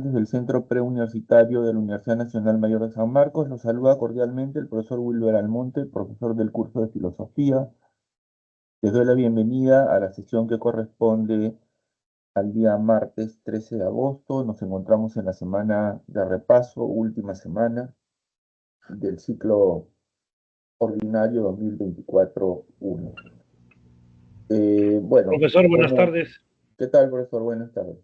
Desde el Centro Preuniversitario de la Universidad Nacional Mayor de San Marcos, los saluda cordialmente el profesor Wilber Almonte, profesor del curso de Filosofía. Les doy la bienvenida a la sesión que corresponde al día martes 13 de agosto. Nos encontramos en la semana de repaso, última semana del ciclo ordinario 2024-1. Bueno, Profesor, buenas tardes. ¿qué tal, profesor? Buenas tardes.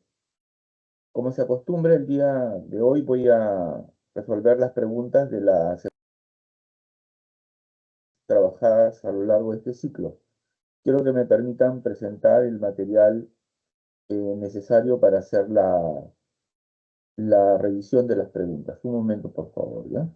Como se acostumbra, el día de hoy voy a resolver las preguntas de las trabajadas a lo largo de este ciclo. Quiero que me permitan presentar el material necesario para hacer la revisión de las preguntas. Un momento, por favor, ¿ya?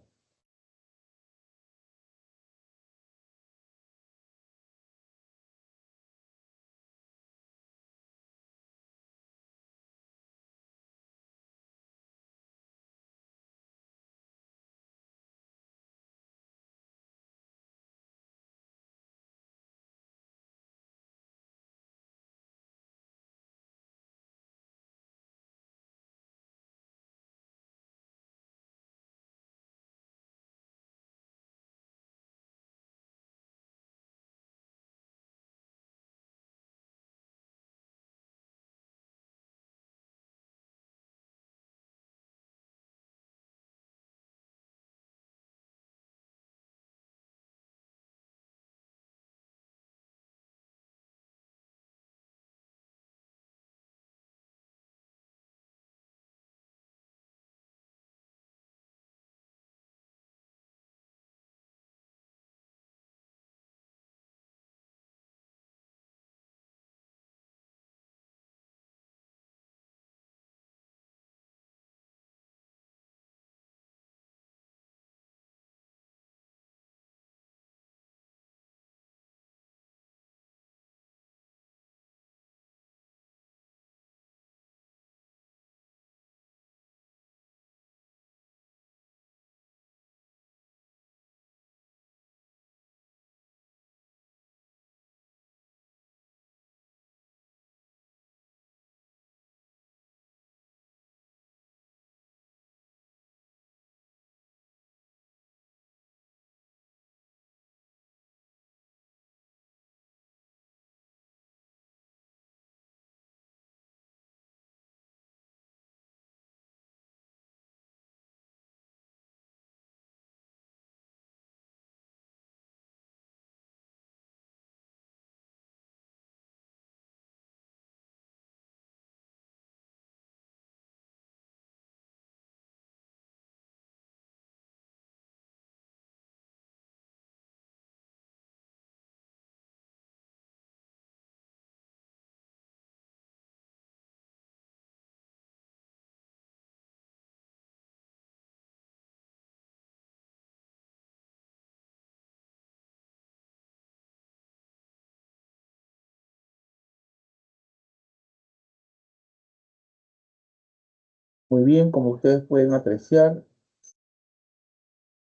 Muy bien, como ustedes pueden apreciar,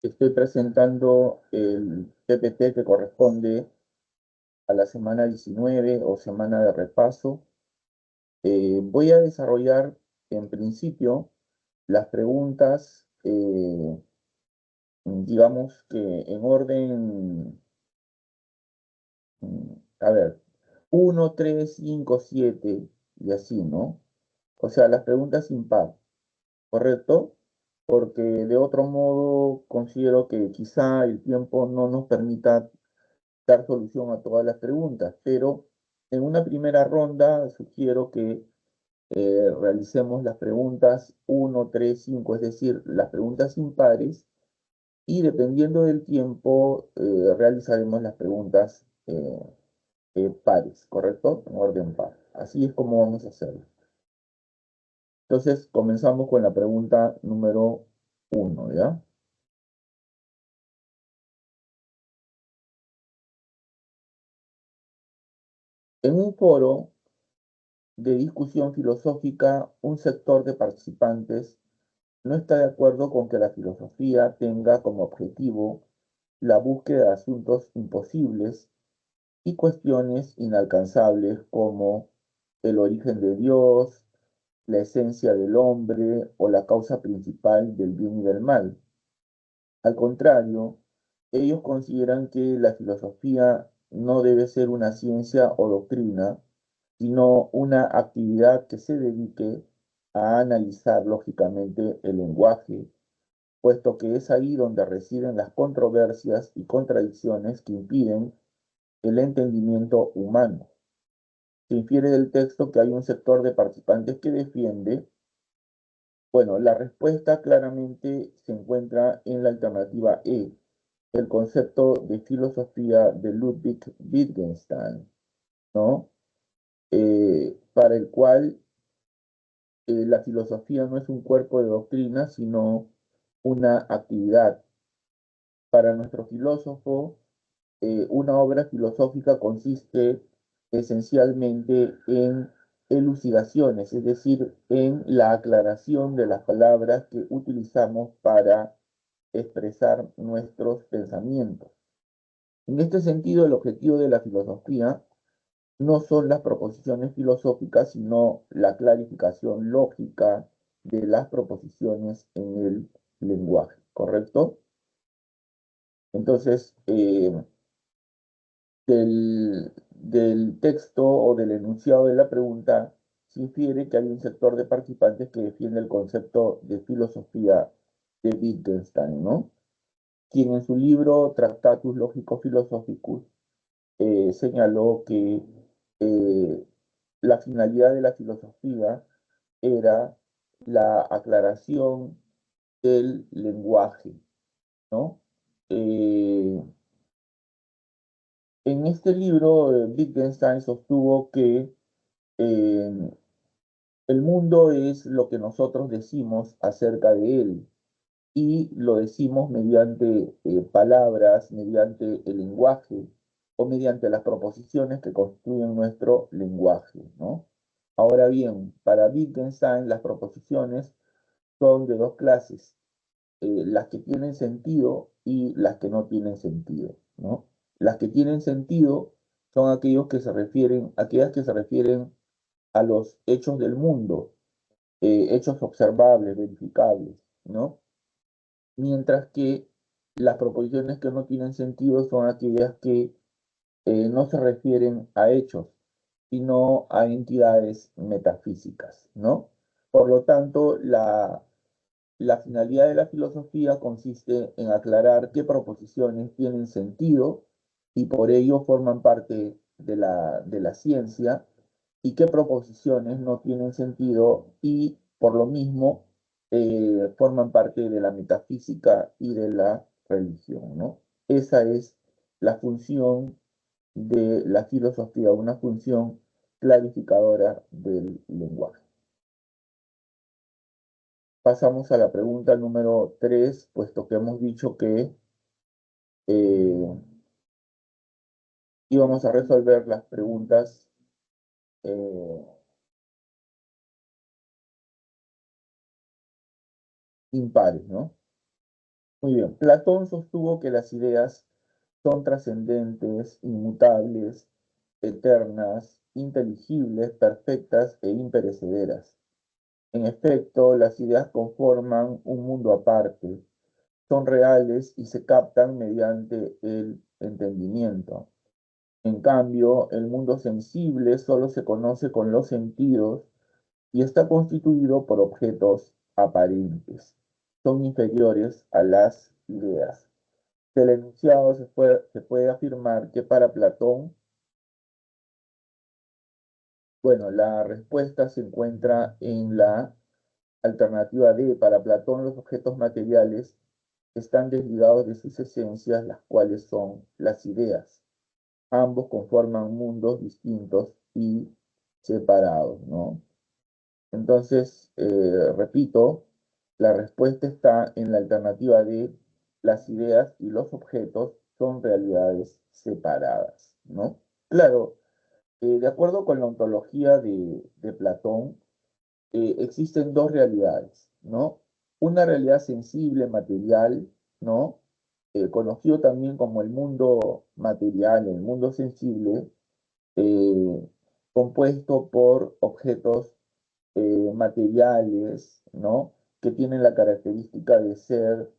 estoy presentando el PPT que corresponde a la semana 19 o semana de repaso. Voy a desarrollar en principio las preguntas, digamos que en orden, a ver, 1, 3, 5, 7 y así, ¿no? O sea, las preguntas impar, ¿correcto? Porque de otro modo considero que quizá el tiempo no nos permita dar solución a todas las preguntas, pero en una primera ronda sugiero que realicemos las preguntas 1, 3, 5, es decir, las preguntas impares, y dependiendo del tiempo realizaremos las preguntas pares, ¿correcto? En orden par. Así es como vamos a hacerlo. Entonces, comenzamos con la pregunta número 1, ¿ya? En un foro de discusión filosófica, un sector de participantes no está de acuerdo con que la filosofía tenga como objetivo la búsqueda de asuntos imposibles y cuestiones inalcanzables como el origen de Dios, la esencia del hombre o la causa principal del bien y del mal. Al contrario, ellos consideran que la filosofía no debe ser una ciencia o doctrina, sino una actividad que se dedique a analizar lógicamente el lenguaje, puesto que es ahí donde residen las controversias y contradicciones que impiden el entendimiento humano. Se infiere del texto que hay un sector de participantes que defiende. Bueno, la respuesta claramente se encuentra en la alternativa E, el concepto de filosofía de Ludwig Wittgenstein, ¿no? Para el cual la filosofía no es un cuerpo de doctrina, sino una actividad. Para nuestro filósofo, una obra filosófica consiste esencialmente en elucidaciones, es decir, en la aclaración de las palabras que utilizamos para expresar nuestros pensamientos. En este sentido, el objetivo de la filosofía no son las proposiciones filosóficas, sino la clarificación lógica de las proposiciones en el lenguaje, ¿correcto? Entonces, del texto o del enunciado de la pregunta se infiere que hay un sector de participantes que defiende el concepto de filosofía de Wittgenstein, ¿no? Quien en su libro Tractatus Logico Philosophicus señaló que eh, la finalidad de la filosofía era la aclaración del lenguaje, ¿no? En este libro, Wittgenstein sostuvo que eh, el mundo es lo que nosotros decimos acerca de él y lo decimos mediante palabras, mediante el lenguaje o mediante las proposiciones que construyen nuestro lenguaje, ¿no? Ahora bien, para Wittgenstein las proposiciones son de dos clases, las que tienen sentido y las que no tienen sentido, ¿no? Las que tienen sentido son aquellas que se refieren a los hechos del mundo, hechos observables, verificables, ¿no? Mientras que las proposiciones que no tienen sentido son aquellas que no se refieren a hechos, sino a entidades metafísicas, ¿no? Por lo tanto, la finalidad de la filosofía consiste en aclarar qué proposiciones tienen sentido y por ello forman parte de la ciencia y qué proposiciones no tienen sentido y por lo mismo forman parte de la metafísica y de la religión, ¿no? Esa es la función de la filosofía, una función clarificadora del lenguaje. Pasamos a la pregunta número 3, puesto que hemos dicho que eh, íbamos a resolver las preguntas eh, impares, ¿no? Muy bien. Platón sostuvo que las ideas son trascendentes, inmutables, eternas, inteligibles, perfectas e imperecederas. En efecto, las ideas conforman un mundo aparte, son reales y se captan mediante el entendimiento. En cambio, el mundo sensible solo se conoce con los sentidos y está constituido por objetos aparentes. Son inferiores a las ideas. Del enunciado se puede afirmar que para Platón, bueno, la respuesta se encuentra en la alternativa D. Para Platón, los objetos materiales están desligados de sus esencias, las cuales son las ideas. Ambos conforman mundos distintos y separados, ¿no? Entonces, repito, la respuesta está en la alternativa de las ideas y los objetos son realidades separadas, ¿no? Claro, de acuerdo con la ontología de Platón, existen dos realidades, ¿no? Una realidad sensible, material, ¿no? Conocido también como el mundo material, el mundo sensible, eh, compuesto por objetos materiales, ¿no? Que tienen la característica de ser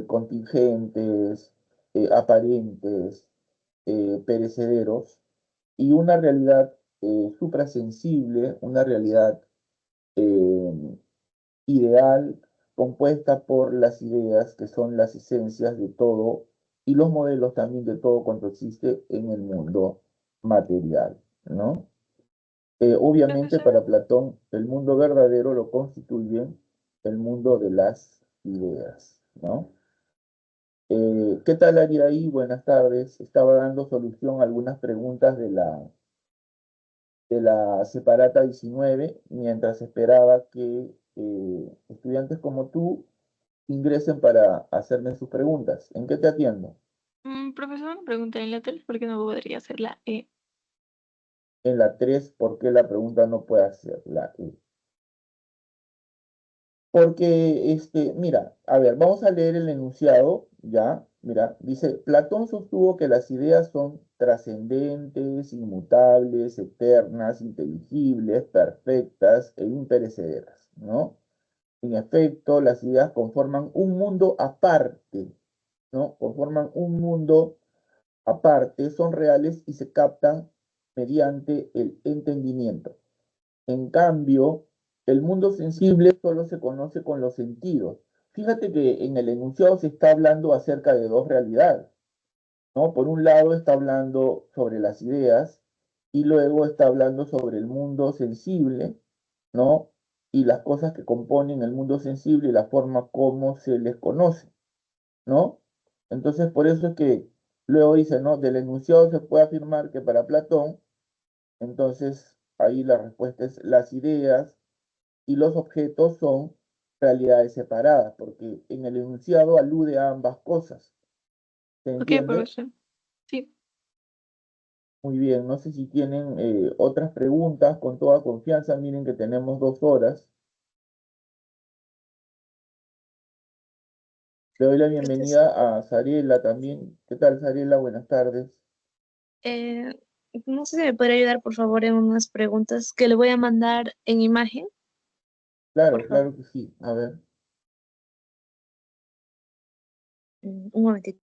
contingentes, aparentes, perecederos, y una realidad suprasensible, una realidad eh, ideal compuesta por las ideas que son las esencias de todo y los modelos también de todo cuanto existe en el mundo material, ¿no? Obviamente Profesor, para Platón el mundo verdadero lo constituye el mundo de las ideas, ¿no? ¿Qué tal ahí? Buenas tardes. Estaba dando solución a algunas preguntas de la Separata 19 mientras esperaba que estudiantes como tú ingresen para hacerme sus preguntas. ¿En qué te atiendo? profesor, una pregunta en la tele, ¿por qué no podría hacer la E? En la 3, ¿por qué la pregunta no puede ser la E? Porque, mira, a ver, vamos a leer el enunciado, ya, mira, dice, Platón sostuvo que las ideas son trascendentes, inmutables, eternas, inteligibles, perfectas e imperecederas, ¿no? En efecto, las ideas conforman un mundo aparte, ¿no? Conforman un mundo aparte, son reales y se captan mediante el entendimiento. En cambio, el mundo sensible solo se conoce con los sentidos. Fíjate que en el enunciado se está hablando acerca de dos realidades, ¿no? Por un lado está hablando sobre las ideas y luego está hablando sobre el mundo sensible, ¿no? Y las cosas que componen el mundo sensible y la forma como se les conoce, ¿no? Entonces, por eso es que luego dice, ¿no? Del enunciado se puede afirmar que para Platón, entonces ahí la respuesta es las ideas y los objetos son realidades separadas, porque en el enunciado alude a ambas cosas. ¿Se Ok, entiende? profesor. Sí. Muy bien, no sé si tienen otras preguntas con toda confianza. Miren que tenemos 2 horas. Le doy la Profesor, bienvenida a Sariela también. ¿Qué tal, Sariela? Buenas tardes. eh, no sé si me podría ayudar, por favor, en unas preguntas que le voy a mandar en imagen, por Claro, favor. claro que sí. A ver, Un momentito.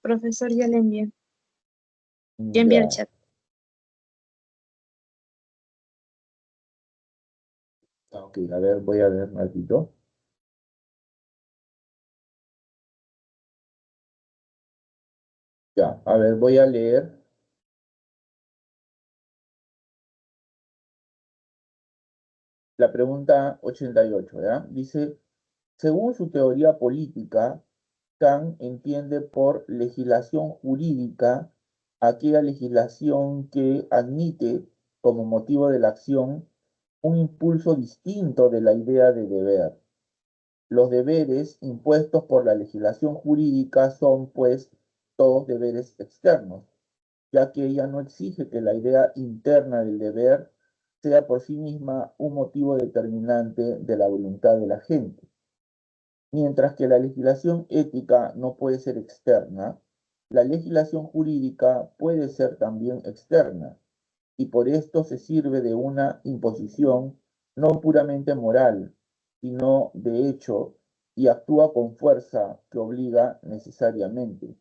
Profesor, ya le envié. Ya envié el ya. chat. Ok, a ver, voy a ver un ratito. Ya, a ver, voy a leer la pregunta 88, ¿ya? Dice, según su teoría política, Kant entiende por legislación jurídica aquella legislación que admite como motivo de la acción un impulso distinto de la idea de deber. Los deberes impuestos por la legislación jurídica son, pues, todos deberes externos, ya que ella no exige que la idea interna del deber sea por sí misma un motivo determinante de la voluntad de la gente. Mientras que la legislación ética no puede ser externa, la legislación jurídica puede ser también externa, y por esto se sirve de una imposición no puramente moral, sino de hecho, y actúa con fuerza que obliga necesariamente.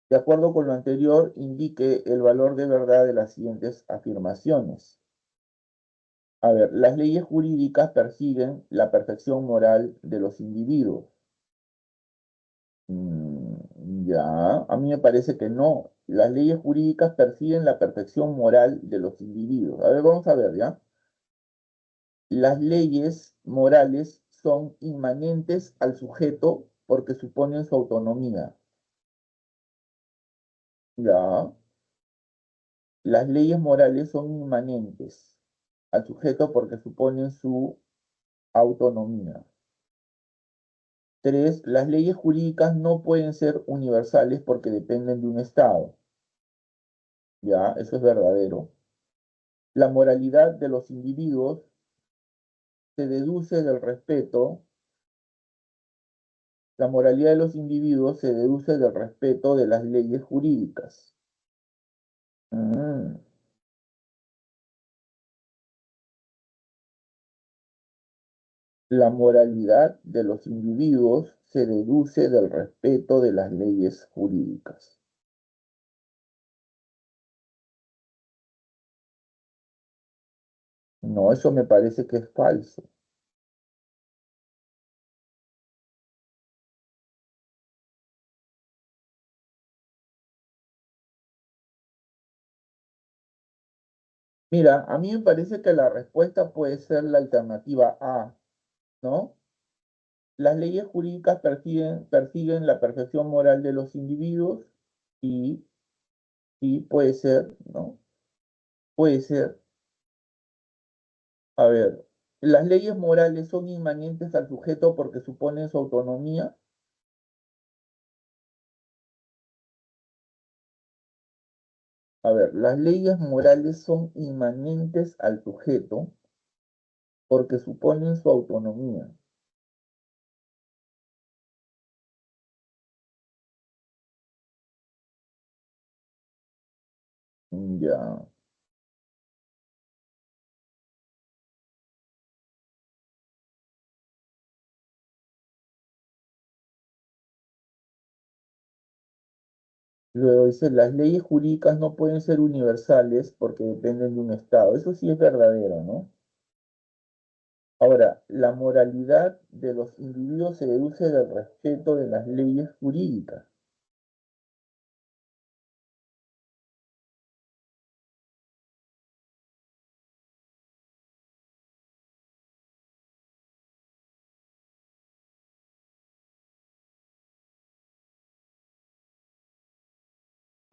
De acuerdo con lo anterior, indique el valor de verdad de las siguientes afirmaciones. A ver, las leyes jurídicas persiguen la perfección moral de los individuos. Ya, a mí me parece que no. Las leyes jurídicas persiguen la perfección moral de los individuos. A ver, vamos a ver, ¿ya? Las leyes morales son inmanentes al sujeto porque suponen su autonomía. Ya, las leyes morales son inmanentes. al sujeto porque suponen su autonomía. 3, las leyes jurídicas no pueden ser universales porque dependen de un Estado. Ya, eso es verdadero. La moralidad de los individuos se deduce del respeto. La moralidad de los individuos se deduce del respeto de las leyes jurídicas. Mm. La moralidad de los individuos se deduce del respeto de las leyes jurídicas. No, eso me parece que es falso. Mira, a mí me parece que la respuesta puede ser la alternativa A, ¿no? Las leyes jurídicas persiguen la perfección moral de los individuos y, y puede ser, ¿no? Puede ser. A ver, las leyes morales son inmanentes al sujeto porque suponen su autonomía. A ver, las leyes morales son inmanentes al sujeto porque suponen su autonomía. Ya. Luego dice, las leyes jurídicas no pueden ser universales porque dependen de un Estado. Eso sí es verdadero, ¿no? Ahora, la moralidad de los individuos se deduce del respeto de las leyes jurídicas.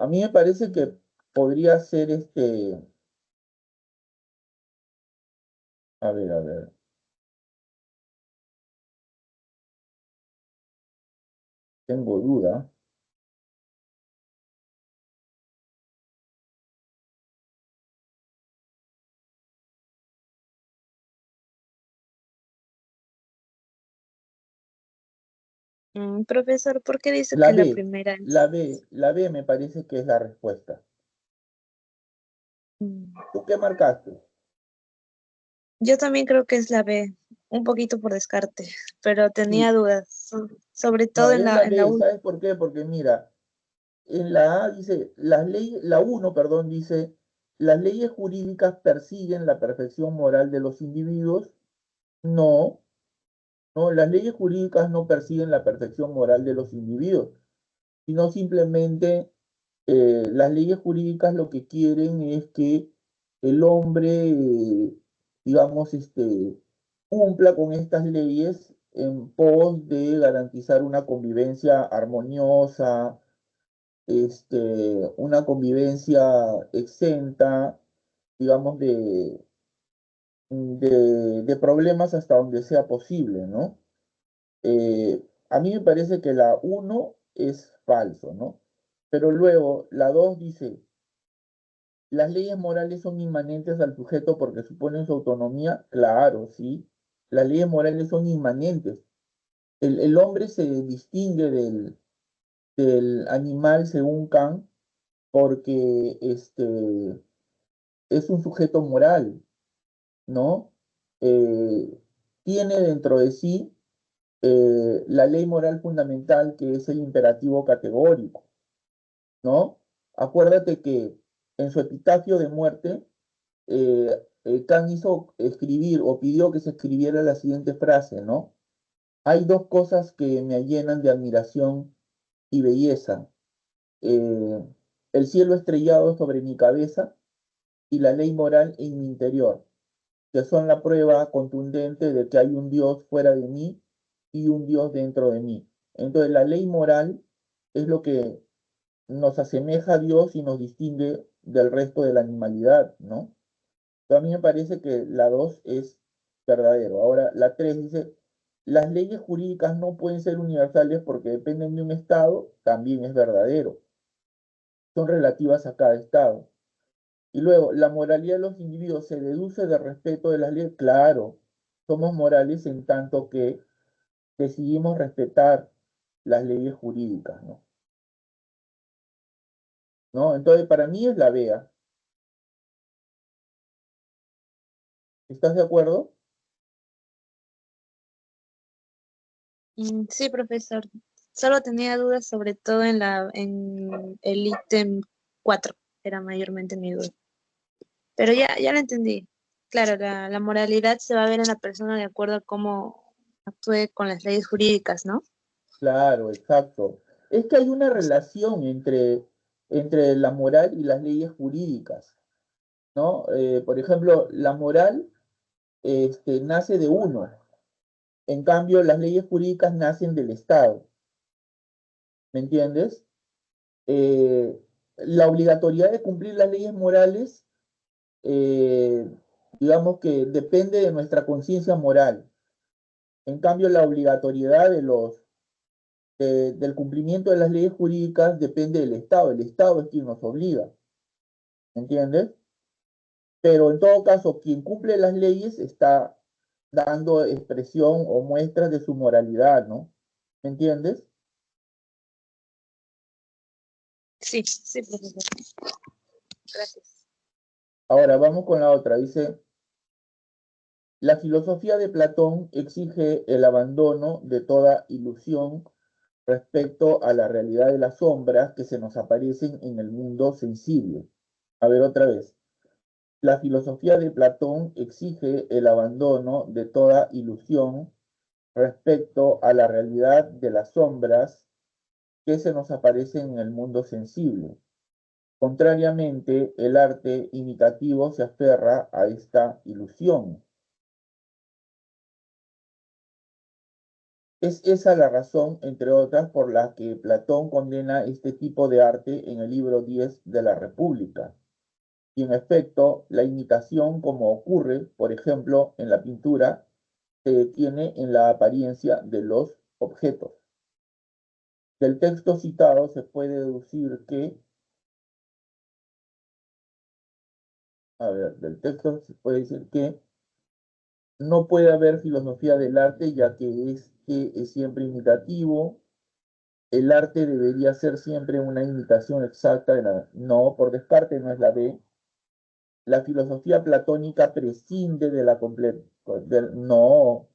A mí me parece que podría ser a ver, tengo duda. Profesor, ¿por qué dice La que la B, primera la es? B, la B me parece que es la respuesta. Mm, ¿Tú qué marcaste? Yo también creo que es la B, un poquito por descarte, pero tenía Sí, dudas, sobre no, todo es la en la B, última. ¿sabes por qué? Porque mira, en la A dice, las leyes, la uno, perdón, dice, las leyes jurídicas persiguen la perfección moral de los individuos. No, no, las leyes jurídicas no persiguen la perfección moral de los individuos, sino simplemente las leyes jurídicas lo que quieren es que el hombre, digamos, cumpla con estas leyes en pos de garantizar una convivencia armoniosa, una convivencia exenta, digamos, de problemas hasta donde sea posible, ¿no? A mí me parece que la uno es falso, ¿no? Pero luego la 2 dice, las leyes morales son inmanentes al sujeto porque suponen su autonomía. Claro, sí. Las leyes morales son inmanentes. El hombre se distingue del animal según Kant porque es un sujeto moral, ¿no? Eh, Tiene dentro de sí la ley moral fundamental que es el imperativo categórico, ¿no? Acuérdate que en su epitafio de muerte, Kant hizo escribir o pidió que se escribiera la siguiente frase, ¿no? Hay dos cosas que me llenan de admiración y belleza. eh, el cielo estrellado sobre mi cabeza y la ley moral en mi interior, que son la prueba contundente de que hay un Dios fuera de mí y un Dios dentro de mí. Entonces, la ley moral es lo que nos asemeja a Dios y nos distingue del resto de la animalidad, ¿no? A mí me parece que la 2 es verdadero. Ahora, la 3 dice, las leyes jurídicas no pueden ser universales porque dependen de un estado, también es verdadero. Son relativas a cada estado. Y luego, la moralidad de los individuos se deduce del respeto de las leyes. Claro, somos morales en tanto que decidimos respetar las leyes jurídicas, ¿no? ¿No? Entonces, para mí es la BEA. ¿Estás de acuerdo? Sí, profesor. Solo tenía dudas sobre todo en el ítem 4 era mayormente mi duda. Pero ya lo entendí. Claro, la moralidad se va a ver en la persona de acuerdo a cómo actúe con las leyes jurídicas, ¿no? Claro, exacto. Es que hay una relación entre la moral y las leyes jurídicas, ¿no? Por ejemplo, la moral nace de uno. En cambio, las leyes jurídicas nacen del Estado. ¿Me entiendes? Eh, la obligatoriedad de cumplir las leyes morales, eh, digamos que depende de nuestra conciencia moral. En cambio, la obligatoriedad del cumplimiento de las leyes jurídicas depende del Estado. El Estado es quien nos obliga. ¿Me entiendes? Pero en todo caso, quien cumple las leyes está dando expresión o muestras de su moralidad, ¿no? ¿Me entiendes? Sí, sí, profesor. Gracias. Ahora vamos con la otra. Dice, la filosofía de Platón exige el abandono de toda ilusión respecto a la realidad de las sombras que se nos aparecen en el mundo sensible. A ver otra vez. La filosofía de Platón exige el abandono de toda ilusión respecto a la realidad de las sombras que se nos aparecen en el mundo sensible. Contrariamente, el arte imitativo se aferra a esta ilusión. Es esa la razón, entre otras, por la que Platón condena este tipo de arte en el libro 10 de la República. Y en efecto, la imitación, como ocurre, por ejemplo, en la pintura, se detiene en la apariencia de los objetos. Del texto citado se puede deducir que, del texto se puede decir que no puede haber filosofía del arte, ya que es siempre imitativo. El arte debería ser siempre una imitación exacta de la... No, por descarte no es la B. La filosofía platónica prescinde de la completa... No,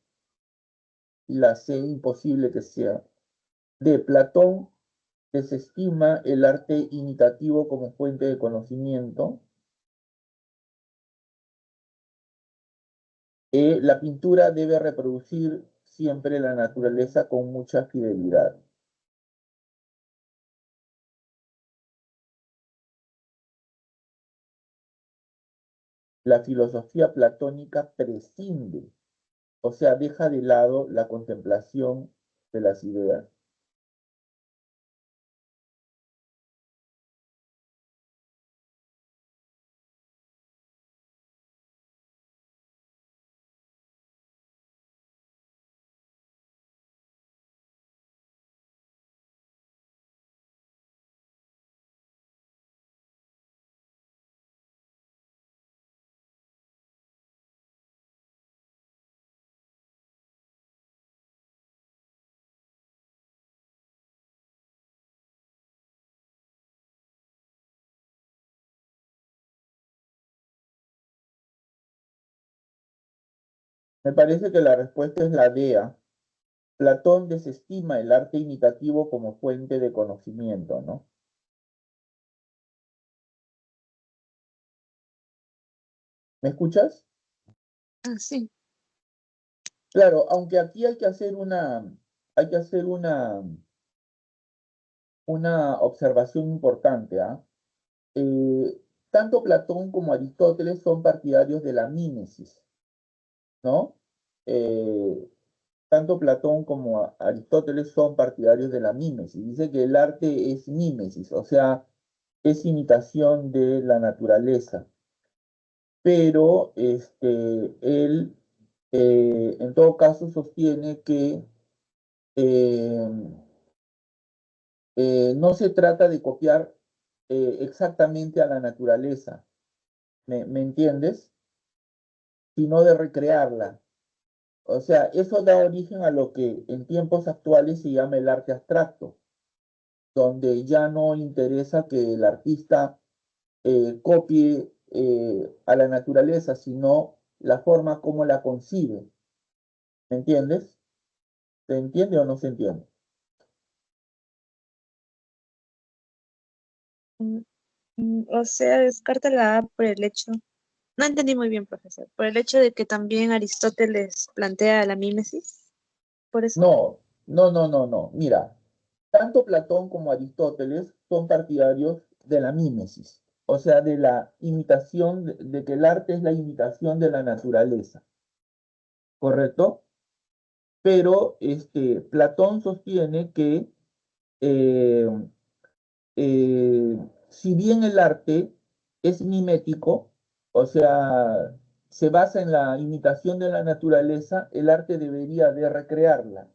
la C imposible que sea. De Platón desestima el arte imitativo como fuente de conocimiento. La pintura debe reproducir siempre la naturaleza con mucha fidelidad. La filosofía platónica prescinde, o sea, deja de lado la contemplación de las ideas. Me parece que la respuesta es la DEA. Platón desestima el arte imitativo como fuente de conocimiento, ¿no? ¿Me escuchas? Ah, sí. Claro, aunque aquí hay que hacer una observación importante, ¿ah? Tanto Platón como Aristóteles son partidarios de la mímesis, ¿no? Eh, Tanto Platón como Aristóteles son partidarios de la mímesis. Dice que el arte es mímesis, o sea, es imitación de la naturaleza. pero él en todo caso sostiene que eh, no se trata de copiar exactamente a la naturaleza, ¿me entiendes? Sino de recrearla. O sea, eso da origen a lo que en tiempos actuales se llama el arte abstracto, donde ya no interesa que el artista copie a la naturaleza, sino la forma como la concibe. ¿Me entiendes? ¿Se entiende o no se entiende? Mm, O sea, descarta la A por el hecho. No entendí muy bien, profesor. Por el hecho de que también Aristóteles plantea la mímesis. Por eso. No, no, no, no, no. Mira, tanto Platón como Aristóteles son partidarios de la mímesis, o sea, de la imitación, de que el arte es la imitación de la naturaleza, ¿correcto? Pero Platón sostiene que eh, si bien el arte es mimético, o sea, se basa en la imitación de la naturaleza, el arte debería de recrearla.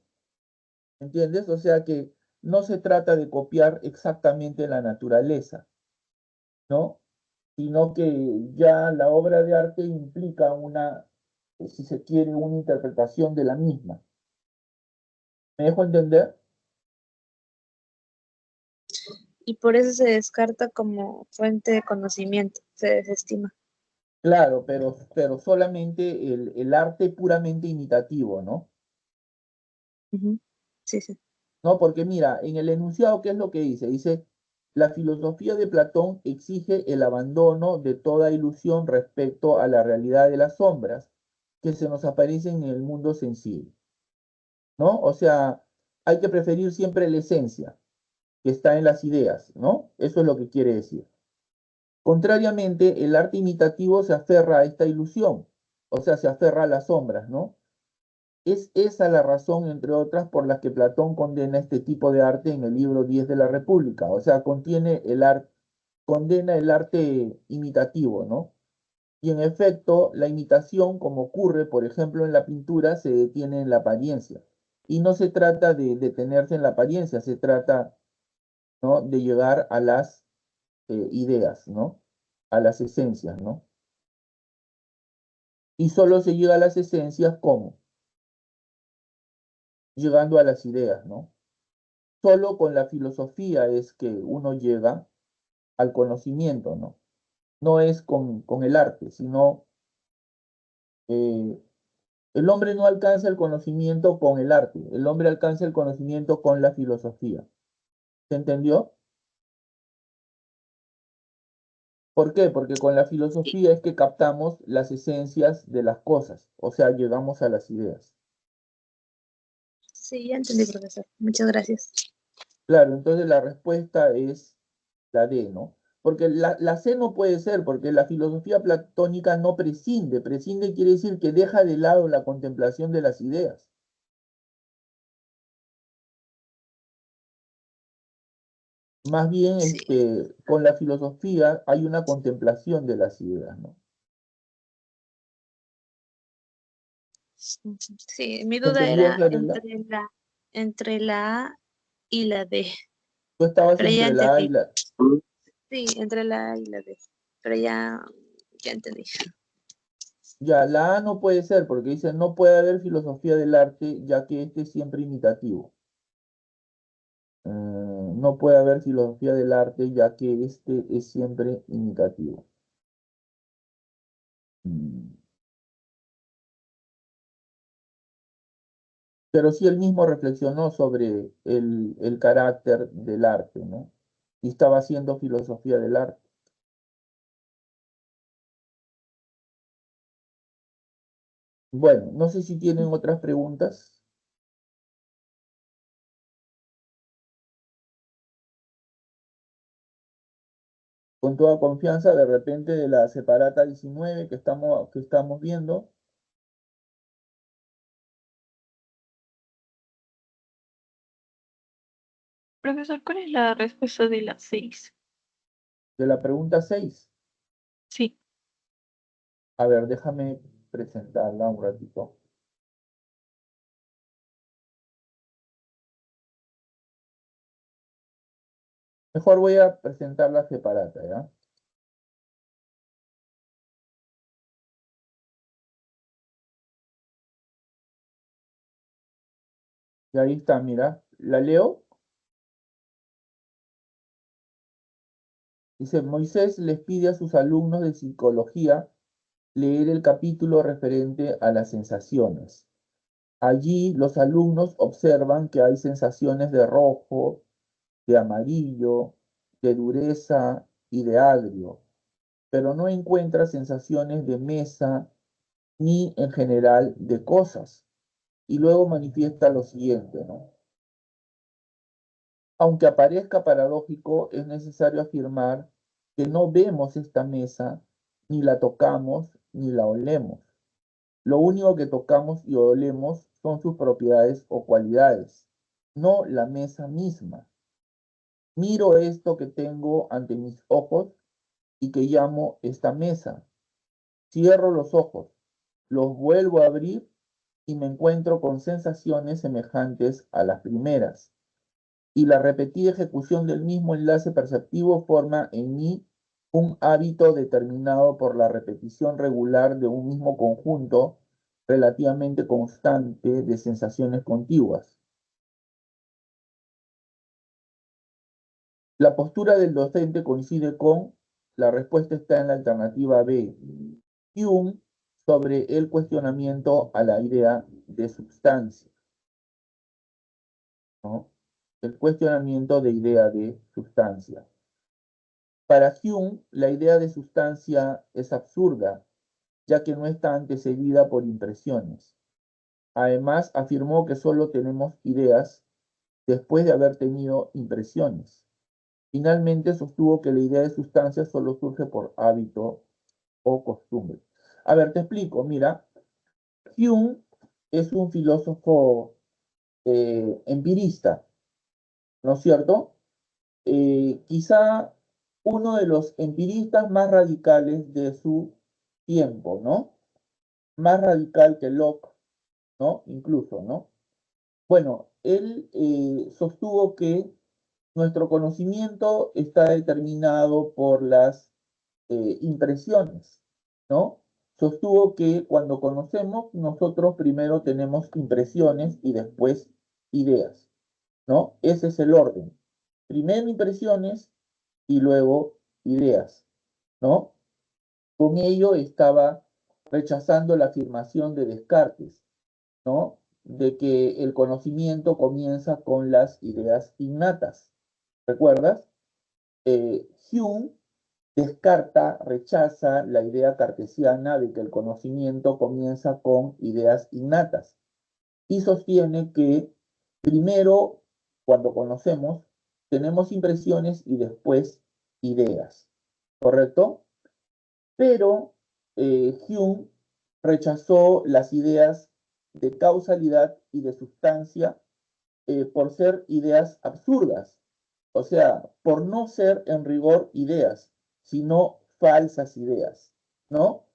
¿Entiendes? O sea que no se trata de copiar exactamente la naturaleza, ¿no? Sino que ya la obra de arte implica una, si se quiere, una interpretación de la misma. ¿Me dejo entender? Y por eso se descarta como fuente de conocimiento, se desestima. Claro, pero solamente el arte puramente imitativo, ¿no? Ujú. Sí, sí. ¿No? Porque mira, en el enunciado, ¿qué es lo que dice? Dice, la filosofía de Platón exige el abandono de toda ilusión respecto a la realidad de las sombras que se nos aparecen en el mundo sensible, ¿no? O sea, hay que preferir siempre la esencia que está en las ideas, ¿no? Eso es lo que quiere decir. Contrariamente, el arte imitativo se aferra a esta ilusión, o sea, se aferra a las sombras, ¿no? Es esa la razón, entre otras, por las que Platón condena este tipo de arte en el libro 10 de la República. O sea, condena el arte imitativo, ¿no? Y en efecto, la imitación, como ocurre, por ejemplo, en la pintura, se detiene en la apariencia. Y no se trata de detenerse en la apariencia, se trata, ¿no?, de llegar a las ideas, ¿no? A las esencias, ¿no? Y solo se llega a las esencias, ¿cómo? Llegando a las ideas, ¿no? Solo con la filosofía es que uno llega al conocimiento, ¿no? No es con el arte, sino eh, el hombre no alcanza el conocimiento con el arte, el hombre alcanza el conocimiento con la filosofía. ¿Se entendió? ¿Por qué? Porque con la Sí, filosofía es que captamos las esencias de las cosas, o sea, llegamos a las ideas. sí, ya entendí, profesor. Muchas gracias. Claro, entonces la respuesta es la D, ¿no? Porque la C no puede ser, porque la filosofía platónica no prescinde. Prescinde quiere decir que deja de lado la contemplación de las ideas. Más bien, Sí, con la filosofía hay una contemplación de las ideas, ¿no? sí, mi duda ¿Entendías, era Fiorella? entre la A y la D, Tú estabas pero ya entre la A y entendí. la... Sí, entre la A y la D, pero ya entendí. Ya, la A no puede ser, porque dice no puede haber filosofía del arte, ya que este es siempre imitativo. No puede haber filosofía del arte, ya que este es siempre imitativo. Mm. Pero sí él mismo reflexionó sobre el carácter del arte, ¿no? Y estaba haciendo filosofía del arte. Bueno, no sé si tienen otras preguntas. Con toda confianza, de repente de la separata 19 que estamos viendo, Profesor, ¿cuál es la respuesta de las 6? de la pregunta 6. Sí, A ver, déjame presentarla un ratito. Mejor voy a presentarla separada, ¿ya? Y ahí está, mira, la leo. Dice, Moisés les pide a sus alumnos de psicología leer el capítulo referente a las sensaciones. Allí los alumnos observan que hay sensaciones de rojo, de amarillo, de dureza y de agrio, pero no encuentra sensaciones de mesa ni en general de cosas. Y luego manifiesta lo siguiente, ¿no? Aunque aparezca paradójico, es necesario afirmar que no vemos esta mesa, ni la tocamos, ni la olemos. Lo único que tocamos y olemos son sus propiedades o cualidades, no la mesa misma. Miro esto que tengo ante mis ojos y que llamo esta mesa. Cierro los ojos, los vuelvo a abrir y me encuentro con sensaciones semejantes a las primeras. Y la repetida ejecución del mismo enlace perceptivo forma en mí un hábito determinado por la repetición regular de un mismo conjunto relativamente constante de sensaciones contiguas. La postura del docente coincide con, la respuesta está en la alternativa B, Hume sobre el cuestionamiento a la idea de sustancia, ¿no? El cuestionamiento de idea de sustancia. Para Hume, la idea de sustancia es absurda, ya que no está antecedida por impresiones. Además, afirmó que solo tenemos ideas después de haber tenido impresiones. Finalmente, sostuvo que la idea de sustancia solo surge por hábito o costumbre. A ver, te explico. Mira, Hume es un filósofo empirista, ¿no es cierto? Quizá uno de los empiristas más radicales de su tiempo, ¿no? Más radical que Locke, ¿no? Incluso, ¿no? Bueno, él sostuvo que nuestro conocimiento está determinado por las impresiones, ¿no? Sostuvo que cuando conocemos, nosotros primero tenemos impresiones y después ideas, ¿no? Ese es el orden. Primero impresiones y luego ideas, ¿no? Con ello estaba rechazando la afirmación de Descartes, ¿no? De que el conocimiento comienza con las ideas innatas. ¿Recuerdas? Hume descarta, rechaza la idea cartesiana de que el conocimiento comienza con ideas innatas y sostiene que primero, cuando conocemos, tenemos impresiones y después ideas, ¿correcto? Pero Hume rechazó las ideas de causalidad y de sustancia por ser ideas absurdas, o sea, por no ser en rigor ideas, sino falsas ideas, ¿no?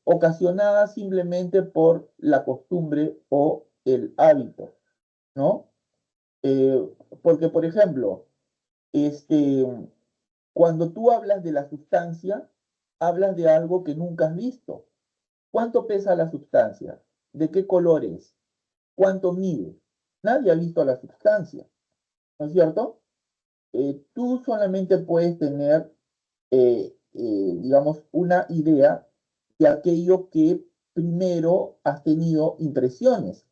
Ocasionadas simplemente por la costumbre o el hábito, ¿no? Eh, Porque, por ejemplo, este, cuando tú hablas de la sustancia, hablas de algo que nunca has visto. ¿Cuánto pesa la sustancia? ¿De qué color es? ¿Cuánto mide? Nadie ha visto la sustancia, ¿no es cierto? Tú solamente puedes tener, digamos, una idea de aquello que primero has tenido impresiones,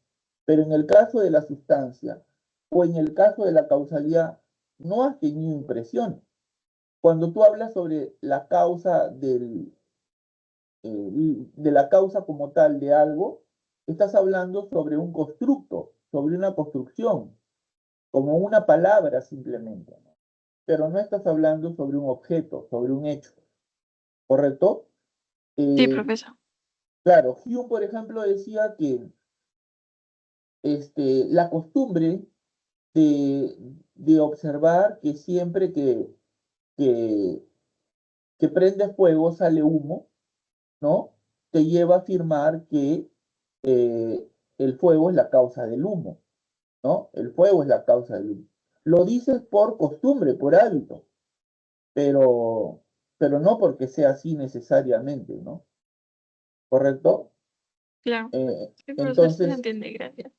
pero en el caso de la sustancia o en el caso de la causalidad, no has tenido impresiones. Cuando tú hablas sobre la causa de la causa como tal de algo, estás hablando sobre un constructo, sobre una construcción, como una palabra simplemente, ¿no? Pero no estás hablando sobre un objeto, sobre un hecho, ¿correcto? Sí, Eh, profesor. claro, Hume, por ejemplo, decía que la costumbre de, de observar que siempre que, que prende fuego sale humo, ¿no? Te lleva a afirmar que el fuego es la causa del humo, ¿no? El fuego es la causa del humo. Lo dices por costumbre, por hábito, pero, pero no porque sea así necesariamente, ¿no? ¿Correcto? Claro. Sí, profesor, sí se Entonces, entiende, gracias.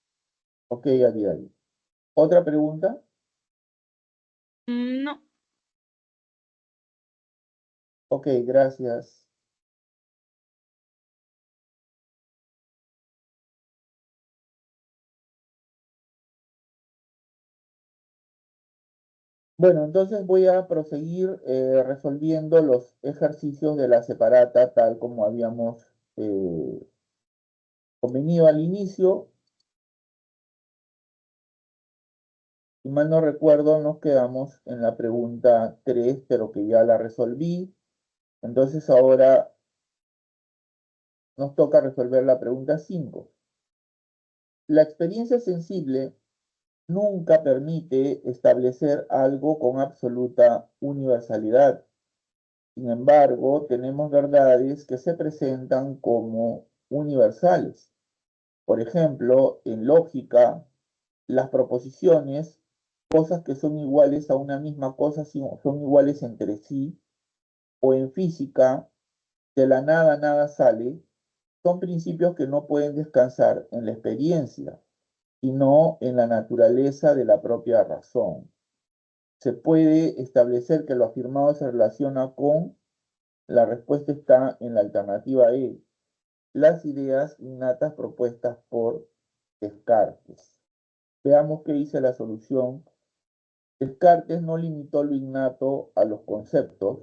ok, Ariel. ¿Otra pregunta? No. Ok, gracias. Bueno, entonces voy a proseguir resolviendo los ejercicios de la separata tal como habíamos convenido al inicio. Si mal no recuerdo, nos quedamos en la pregunta 3, pero que ya la resolví. Entonces ahora nos toca resolver la pregunta 5. La experiencia sensible nunca permite establecer algo con absoluta universalidad. Sin embargo, tenemos verdades que se presentan como universales. Por ejemplo, en lógica, las proposiciones, cosas que son iguales a una misma cosa son iguales entre sí, o en física, de la nada nada sale, son principios que no pueden descansar en la experiencia, sino en la naturaleza de la propia razón. Se puede establecer que lo afirmado se relaciona con, la respuesta está en la alternativa E, las ideas innatas propuestas por Descartes. Veamos qué dice la solución. Descartes no limitó lo innato a los conceptos,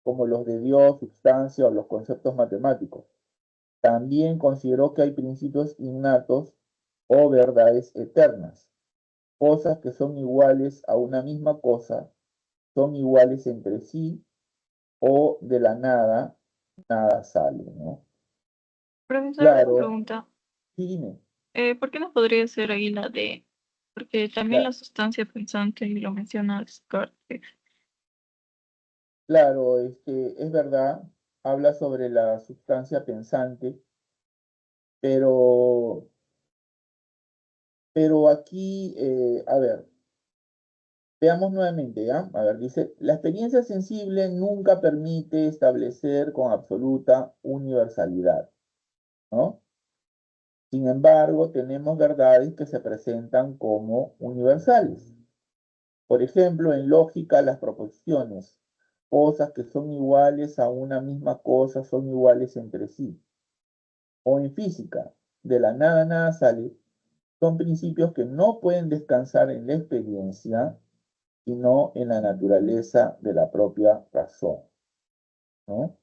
como los de Dios, substancia o los conceptos matemáticos. También consideró que hay principios innatos o verdades eternas, cosas que son iguales a una misma cosa, son iguales entre sí o de la nada, nada sale, ¿no? Profesor, una Claro, pregunta. sí, dime. ¿Por qué no podría ser ahí la D? Porque también la sustancia pensante y lo menciona Descartes. Claro, es verdad, habla sobre la sustancia pensante, pero, pero aquí, a ver, veamos nuevamente, ¿ya? A ver, dice, la experiencia sensible nunca permite establecer con absoluta universalidad, ¿no? Sin embargo, tenemos verdades que se presentan como universales. Por ejemplo, en lógica, las proposiciones, cosas que son iguales a una misma cosa son iguales entre sí. O en física, de la nada nada sale, son principios que no pueden descansar en la experiencia, sino en la naturaleza de la propia razón, ¿no?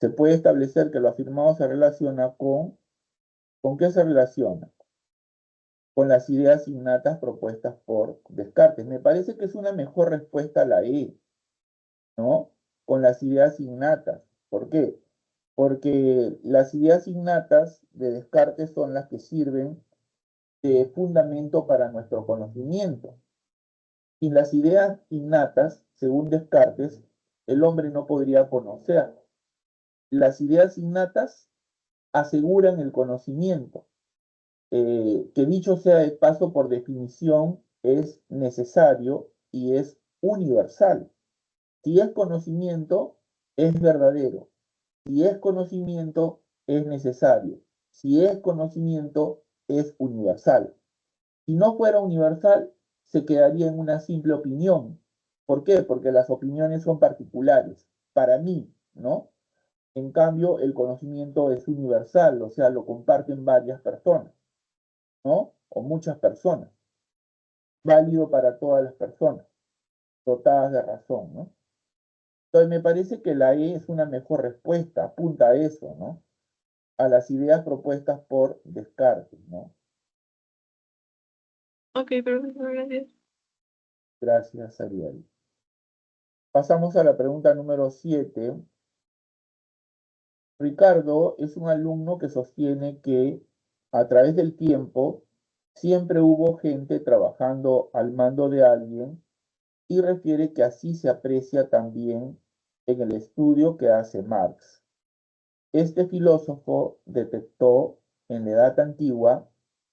Se puede establecer que lo afirmado se relaciona ¿con qué se relaciona? Con las ideas innatas propuestas por Descartes. Me parece que es una mejor respuesta a la E, ¿no? Con las ideas innatas. ¿Por qué? Porque las ideas innatas de Descartes son las que sirven de fundamento para nuestro conocimiento. Sin las ideas innatas, según Descartes, el hombre no podría conocer. Las ideas innatas aseguran el conocimiento, que dicho sea de paso por definición es necesario y es universal. Si es conocimiento, es verdadero. Si es conocimiento, es necesario. Si es conocimiento, es universal. Si no fuera universal, se quedaría en una simple opinión. ¿Por qué? Porque las opiniones son particulares, para mí, ¿no? En cambio, el conocimiento es universal, o sea, lo comparten varias personas, ¿no? O muchas personas, válido para todas las personas, dotadas de razón, ¿no? Entonces, me parece que la E es una mejor respuesta, apunta a eso, ¿no? A las ideas propuestas por Descartes, ¿no? Ok, profesor, gracias. Gracias, Ariel. Pasamos a la pregunta número 7. Ricardo es un alumno que sostiene que a través del tiempo siempre hubo gente trabajando al mando de alguien y refiere que así se aprecia también en el estudio que hace Marx. Este filósofo detectó en la Edad Antigua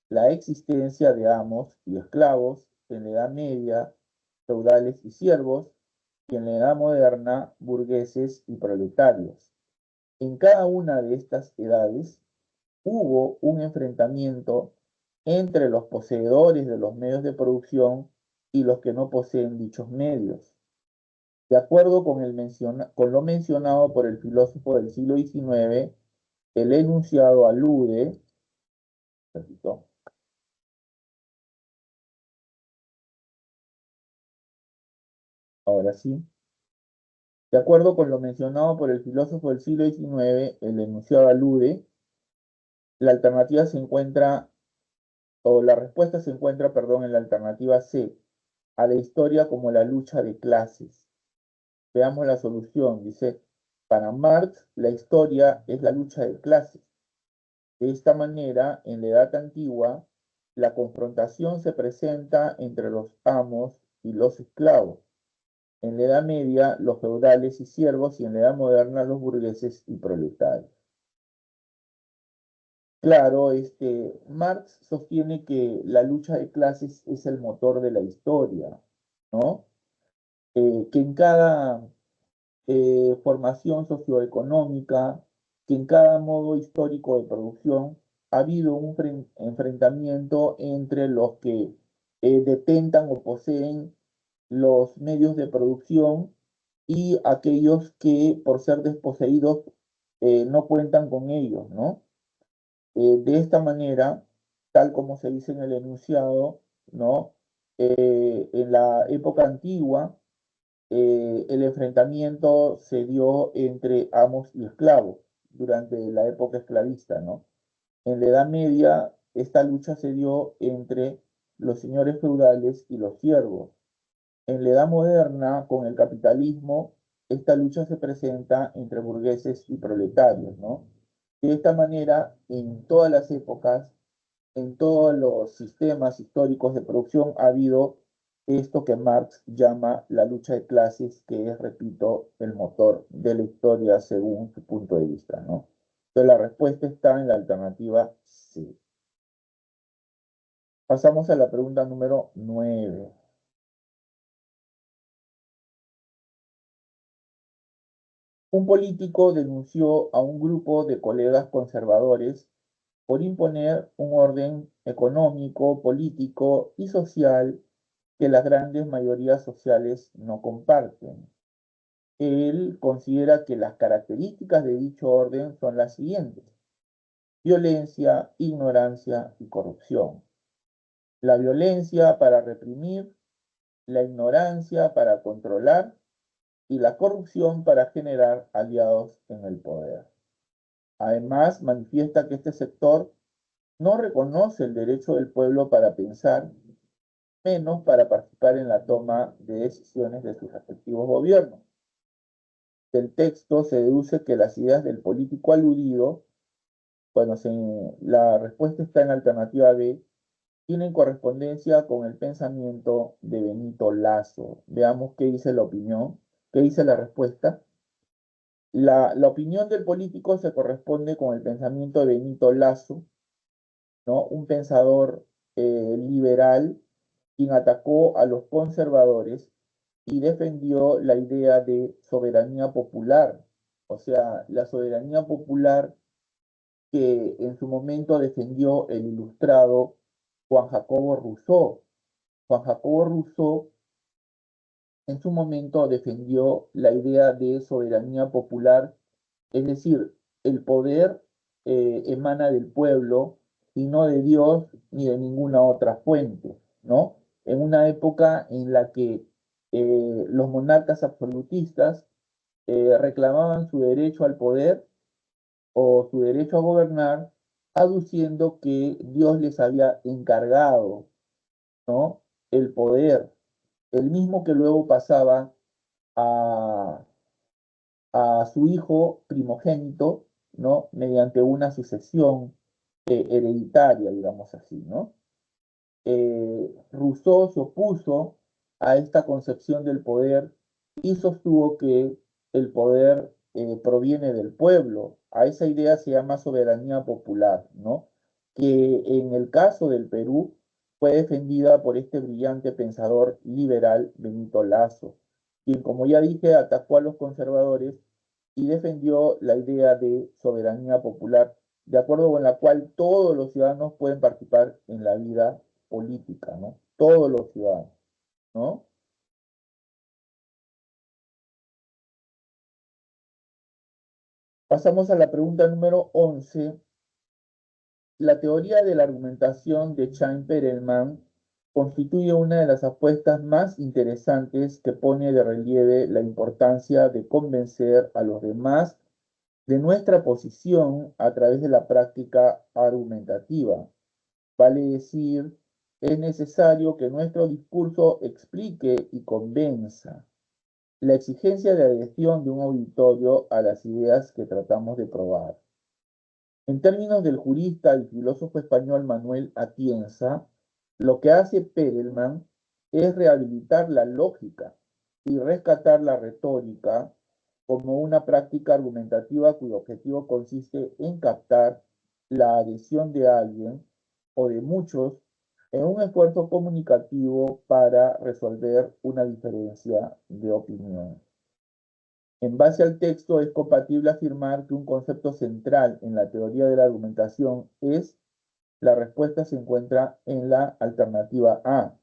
la existencia de amos y esclavos, en la Edad Media, feudales y siervos, y en la Edad Moderna, burgueses y proletarios. En cada una de estas edades hubo un enfrentamiento entre los poseedores de los medios de producción y los que no poseen dichos medios. De acuerdo con lo mencionado por el filósofo del siglo XIX, el enunciado alude, repito, ahora sí, de acuerdo con lo mencionado por el filósofo del siglo XIX, el enunciado alude, la alternativa se encuentra, o la respuesta se encuentra, perdón, en la alternativa C, a la historia como la lucha de clases. Veamos la solución, dice, para Marx la historia es la lucha de clases. De esta manera, en la Edad Antigua, la confrontación se presenta entre los amos y los esclavos. En la Edad Media, los feudales y siervos, y en la Edad Moderna, los burgueses y proletarios. Claro, Marx sostiene que la lucha de clases es el motor de la historia, ¿no? Que en cada formación socioeconómica, que en cada modo histórico de producción ha habido un enfrentamiento entre los que detentan o poseen los medios de producción y aquellos que por ser desposeídos no cuentan con ellos, ¿no? De esta manera, tal como se dice en el enunciado, ¿no? En la época antigua, el enfrentamiento se dio entre amos y esclavos durante la época esclavista, ¿no? En la Edad Media, esta lucha se dio entre los señores feudales y los siervos. En la Edad Moderna, con el capitalismo, esta lucha se presenta entre burgueses y proletarios, ¿no? De esta manera, en todas las épocas, en todos los sistemas históricos de producción ha habido esto que Marx llama la lucha de clases, que es, repito, el motor de la historia según su punto de vista, ¿no? Entonces la respuesta está en la alternativa C. Pasamos a la pregunta número 9. Un político denunció a un grupo de colegas conservadores por imponer un orden económico, político y social que las grandes mayorías sociales no comparten. Él considera que las características de dicho orden son las siguientes: violencia, ignorancia y corrupción. La violencia para reprimir, la ignorancia para controlar y la corrupción para generar aliados en el poder. Además, manifiesta que este sector no reconoce el derecho del pueblo para pensar, menos para participar en la toma de decisiones de sus respectivos gobiernos. Del texto se deduce que las ideas del político aludido, bueno, la respuesta está en la alternativa B, tienen correspondencia con el pensamiento de Benito Lazo. Veamos qué dice la opinión, qué dice la respuesta. La opinión del político se corresponde con el pensamiento de Benito Lazo, ¿no? Un pensador liberal quien atacó a los conservadores y defendió la idea de soberanía popular, o sea, la soberanía popular que en su momento defendió el ilustrado Juan Jacobo Rousseau. Juan Jacobo Rousseau en su momento defendió la idea de soberanía popular, es decir, el poder emana del pueblo y no de Dios ni de ninguna otra fuente, ¿no? En una época en la que los monarcas absolutistas reclamaban su derecho al poder o su derecho a gobernar, aduciendo que Dios les había encargado, ¿no? El poder, el mismo que luego pasaba a, a su hijo primogénito, ¿no? Mediante una sucesión hereditaria, digamos así, ¿no? Rousseau se opuso a esta concepción del poder y sostuvo que el poder proviene del pueblo, a esa idea se llama soberanía popular, ¿no? Que en el caso del Perú fue defendida por este brillante pensador liberal Benito Lazo, quien, como ya dije, atacó a los conservadores y defendió la idea de soberanía popular, de acuerdo con la cual todos los ciudadanos pueden participar en la vida política, ¿no? Todos los ciudadanos, ¿no? Pasamos a la pregunta número 11. La teoría de la argumentación de Chain-Perelman constituye una de las apuestas más interesantes que pone de relieve la importancia de convencer a los demás de nuestra posición a través de la práctica argumentativa. Vale decir, es necesario que nuestro discurso explique y convenza. La exigencia de adhesión de un auditorio a las ideas que tratamos de probar. En términos del jurista y filósofo español Manuel Atienza, lo que hace Perelman es rehabilitar la lógica y rescatar la retórica como una práctica argumentativa cuyo objetivo consiste en captar la adhesión de alguien o de muchos en un esfuerzo comunicativo para resolver una diferencia de opinión. En base al texto, es compatible afirmar que un concepto central en la teoría de la argumentación es: la respuesta se encuentra en la alternativa A,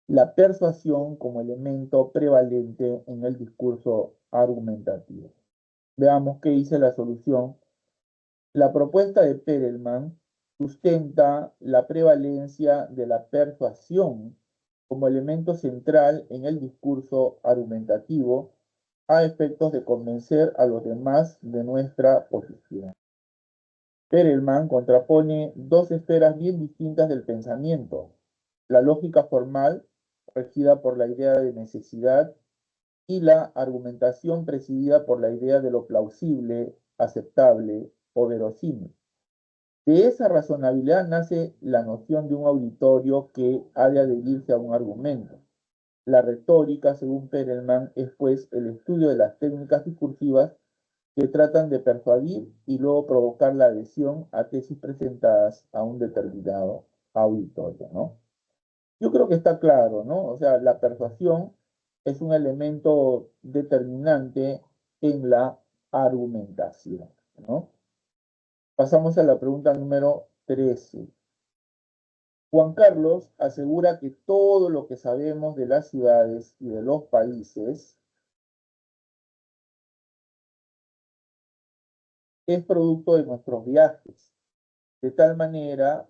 la persuasión como elemento prevalente en el discurso argumentativo. Veamos qué dice la solución. La propuesta de Perelman sustenta la prevalencia de la persuasión como elemento central en el discurso argumentativo a efectos de convencer a los demás de nuestra posición. Perelman contrapone dos esferas bien distintas del pensamiento: la lógica formal, regida por la idea de necesidad, y la argumentación presidida por la idea de lo plausible, aceptable o verosímil. De esa razonabilidad nace la noción de un auditorio que ha de adherirse a un argumento. La retórica, según Perelman, es pues el estudio de las técnicas discursivas que tratan de persuadir y luego provocar la adhesión a tesis presentadas a un determinado auditorio, ¿no? Yo creo que está claro, ¿no? O sea, la persuasión es un elemento determinante en la argumentación, ¿no? Pasamos a la pregunta número 13. Juan Carlos asegura que todo lo que sabemos de las ciudades y de los países es producto de nuestros viajes, de tal manera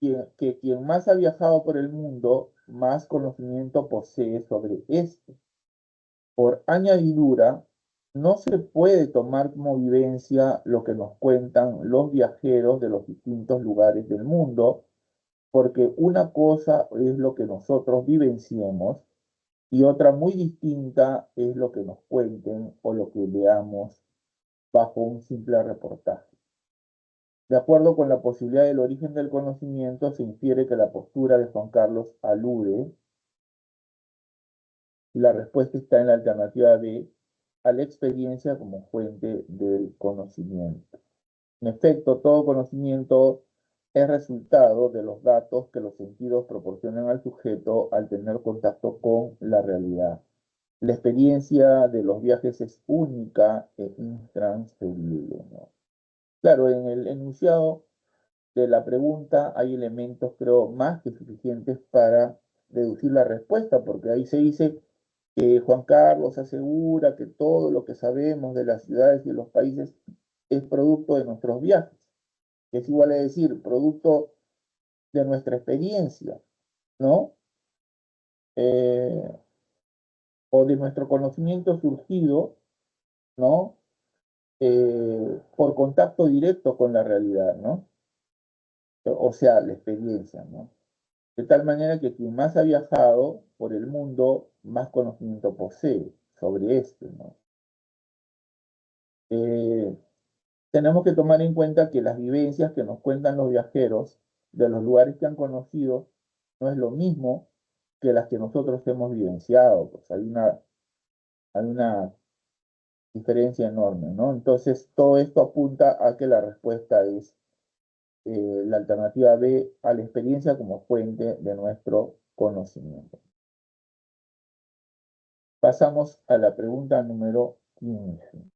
que quien más ha viajado por el mundo, más conocimiento posee sobre esto. Por añadidura, no se puede tomar como vivencia lo que nos cuentan los viajeros de los distintos lugares del mundo, porque una cosa es lo que nosotros vivenciemos y otra muy distinta es lo que nos cuenten o lo que veamos bajo un simple reportaje. De acuerdo con la posibilidad del origen del conocimiento, se infiere que la postura de Juan Carlos alude, y la respuesta está en la alternativa B, a la experiencia como fuente del conocimiento. En efecto, todo conocimiento es resultado de los datos que los sentidos proporcionan al sujeto al tener contacto con la realidad. La experiencia de los viajes es única e intransferible, ¿no? Claro, en el enunciado de la pregunta hay elementos, creo, más que suficientes para deducir la respuesta, porque ahí se dice que Juan Carlos asegura que todo lo que sabemos de las ciudades y de los países es producto de nuestros viajes, que es igual a decir, producto de nuestra experiencia, ¿no? O de nuestro conocimiento surgido, ¿no? Por contacto directo con la realidad, ¿no? O sea, la experiencia, ¿no? De tal manera que quien más ha viajado por el mundo, más conocimiento posee sobre este, ¿no? Tenemos que tomar en cuenta que las vivencias que nos cuentan los viajeros de los lugares que han conocido no es lo mismo que las que nosotros hemos vivenciado. Pues hay una Diferencia enorme, ¿no? Entonces, todo esto apunta a que la respuesta es la alternativa B, a la experiencia como fuente de nuestro conocimiento. Pasamos a la pregunta número 15.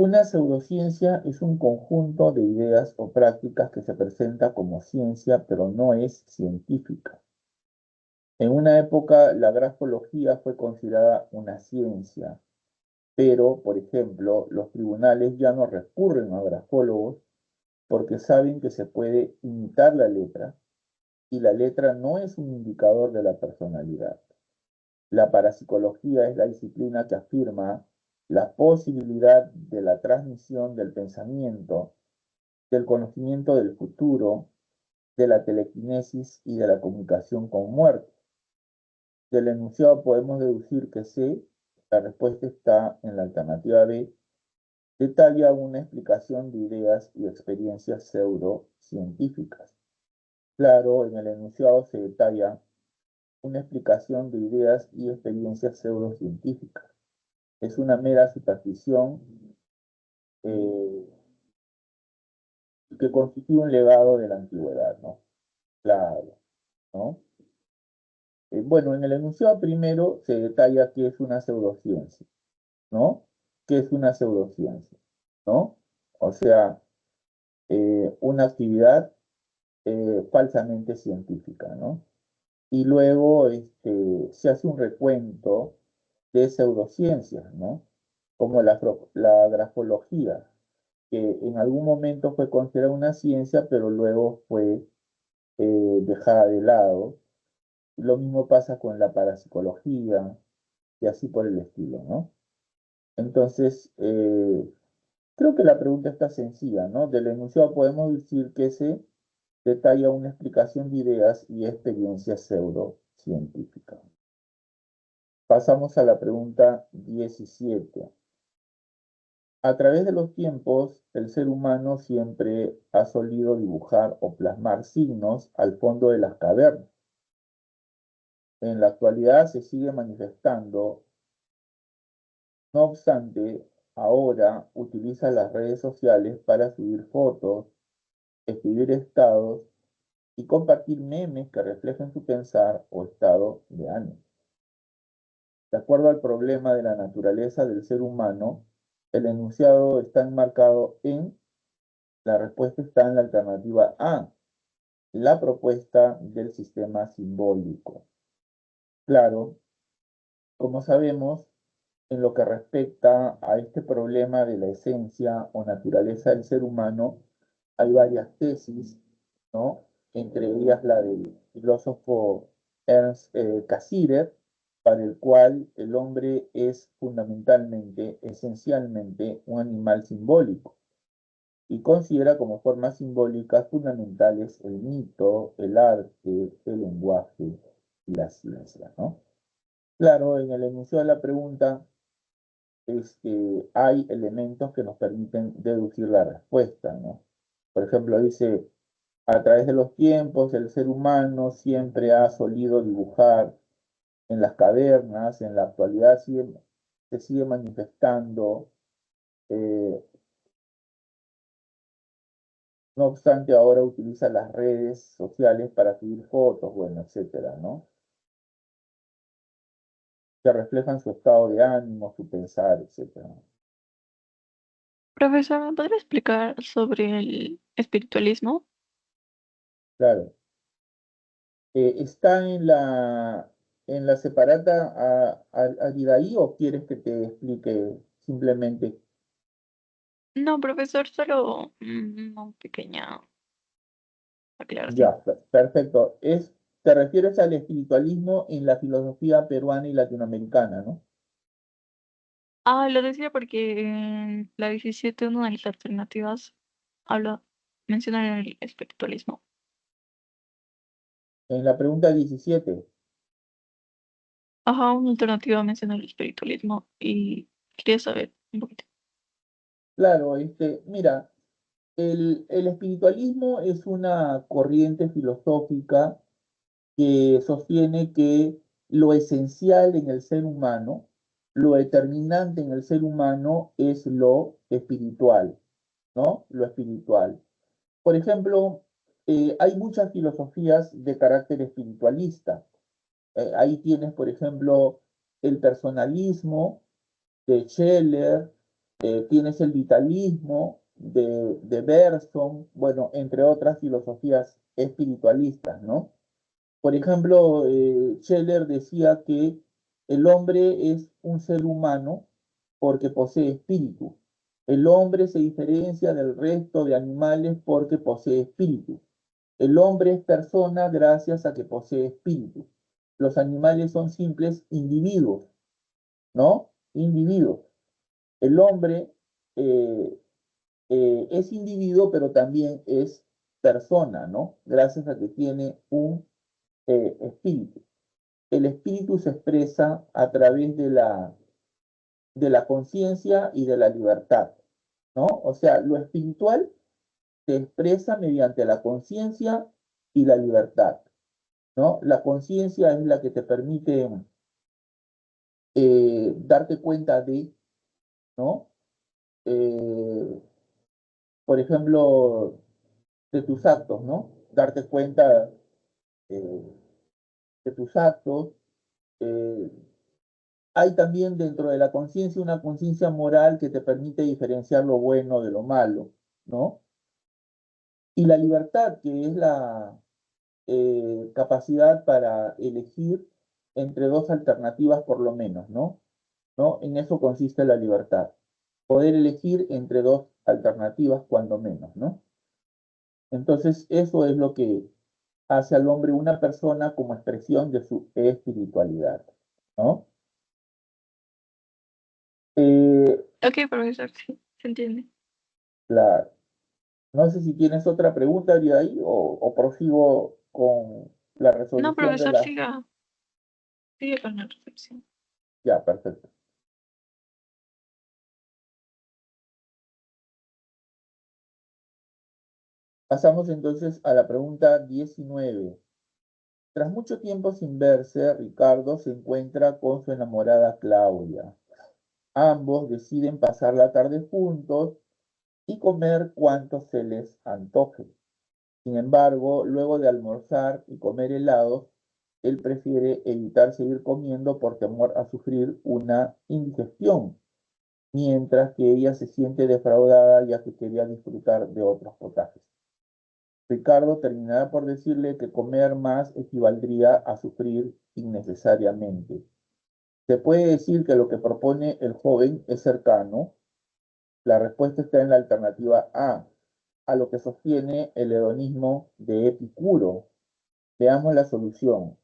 Una pseudociencia es un conjunto de ideas o prácticas que se presenta como ciencia, pero no es científica. En una época, la grafología fue considerada una ciencia, pero, por ejemplo, los tribunales ya no recurren a grafólogos porque saben que se puede imitar la letra y la letra no es un indicador de la personalidad. La parapsicología es la disciplina que afirma la posibilidad de la transmisión del pensamiento, del conocimiento del futuro, de la telequinesis y de la comunicación con muertos. Del enunciado podemos deducir que C, la respuesta está en la alternativa B, detalla una explicación de ideas y experiencias pseudocientíficas. Claro, en el enunciado se detalla una explicación de ideas y experiencias pseudocientíficas. Es una mera superstición eh, que constituye un legado de la antigüedad, ¿no? Claro, ¿no? Bueno, en el enunciado primero se detalla qué es una pseudociencia, ¿no? ¿Qué es una pseudociencia? ¿No? O sea, una actividad falsamente científica, ¿no? Y luego se hace un recuento de pseudociencias, ¿no? Como la grafología, que en algún momento fue considerada una ciencia, pero luego fue dejada de lado. Lo mismo pasa con la parapsicología y así por el estilo, ¿no? Entonces, creo que la pregunta está sencilla, ¿no? Del enunciado podemos decir que se detalla una explicación de ideas y experiencias pseudocientíficas. Pasamos a la pregunta 17. A través de los tiempos, el ser humano siempre ha solido dibujar o plasmar signos al fondo de las cavernas. En la actualidad se sigue manifestando. No obstante, ahora utiliza las redes sociales para subir fotos, escribir estados y compartir memes que reflejen su pensar o estado de ánimo. De acuerdo al problema de la naturaleza del ser humano, el enunciado está enmarcado en, la respuesta está en la alternativa A, la propuesta del sistema simbólico. Claro, como sabemos, en lo que respecta a este problema de la esencia o naturaleza del ser humano, hay varias tesis, ¿no? Entre ellas la del filósofo Ernst Cassirer, para el cual el hombre es fundamentalmente, esencialmente, un animal simbólico y considera como formas simbólicas fundamentales el mito, el arte, el lenguaje y la ciencia, ¿no? Claro, en el enunciado de la pregunta hay elementos que nos permiten deducir la respuesta, ¿no? Por ejemplo, dice, a través de los tiempos, el ser humano siempre ha solido dibujar en las cavernas, en la actualidad se sigue manifestando, eh, no obstante ahora utiliza las redes sociales para subir fotos, bueno, etcétera, ¿no? Que reflejan su estado de ánimo, su pensar, etcétera. Profesor, ¿me podría explicar sobre el espiritualismo? Claro. ¿Está en la separata Aridaí o quieres que te explique simplemente? No, profesor, solo una pequeña aclaración. Ya, perfecto. Te refieres al espiritualismo en la filosofía peruana y latinoamericana, ¿no? Ah, lo decía porque en la 17 una de las alternativas habla, menciona el espiritualismo. En la pregunta 17. Ajá, una alternativa menciona el espiritualismo y quería saber un poquito. Claro, mira, el espiritualismo es una corriente filosófica que sostiene que lo esencial en el ser humano lo determinante en el ser humano es lo espiritual, ¿no? Lo espiritual. Por ejemplo, hay muchas filosofías de carácter espiritualista. Ahí tienes, por ejemplo, el personalismo de Scheller, tienes el vitalismo de Bergson, bueno, entre otras filosofías espiritualistas, ¿no? Por ejemplo, Scheller decía que el hombre es un ser humano porque posee espíritu. El hombre se diferencia del resto de animales porque posee espíritu. El hombre es persona gracias a que posee espíritu. Los animales son simples individuos, ¿no? Individuos. El hombre eh, es individuo, pero también es persona, ¿no? Gracias a que tiene un espíritu. El espíritu se expresa a través de la conciencia y de la libertad, ¿no? O sea, lo espiritual se expresa mediante la conciencia y la libertad, ¿no? La conciencia es la que te permite darte cuenta de, ¿no? Eh, por ejemplo, de tus actos, ¿no? Darte cuenta eh, de tus actos. eh, Hay también dentro de la conciencia una conciencia moral que te permite diferenciar lo bueno de lo malo, ¿no? Y la libertad, que es la capacidad para elegir entre dos alternativas por lo menos, ¿no? ¿No? En eso consiste la libertad. Poder elegir entre dos alternativas cuando menos, ¿no? Entonces, eso es lo que hace al hombre una persona como expresión de su espiritualidad, ¿no? Eh, Ok, profesor, sí, se entiende. la, no sé si tienes otra pregunta de ahí o prosigo con la No, resolución de profesor, la... siga con la recepción. Ya, perfecto. Pasamos entonces a la pregunta 19. Tras mucho tiempo sin verse, Ricardo se encuentra con su enamorada Claudia. Ambos deciden pasar la tarde juntos y comer cuanto se les antoje. Sin embargo, luego de almorzar y comer helados, él prefiere evitar seguir comiendo por temor a sufrir una indigestión, mientras que ella se siente defraudada ya que quería disfrutar de otros potajes. Ricardo terminará por decirle que comer más equivaldría a sufrir innecesariamente. Se puede decir que lo que propone el joven es cercano. La respuesta está en la alternativa a lo que sostiene el hedonismo de Epicuro. Veamos la solución.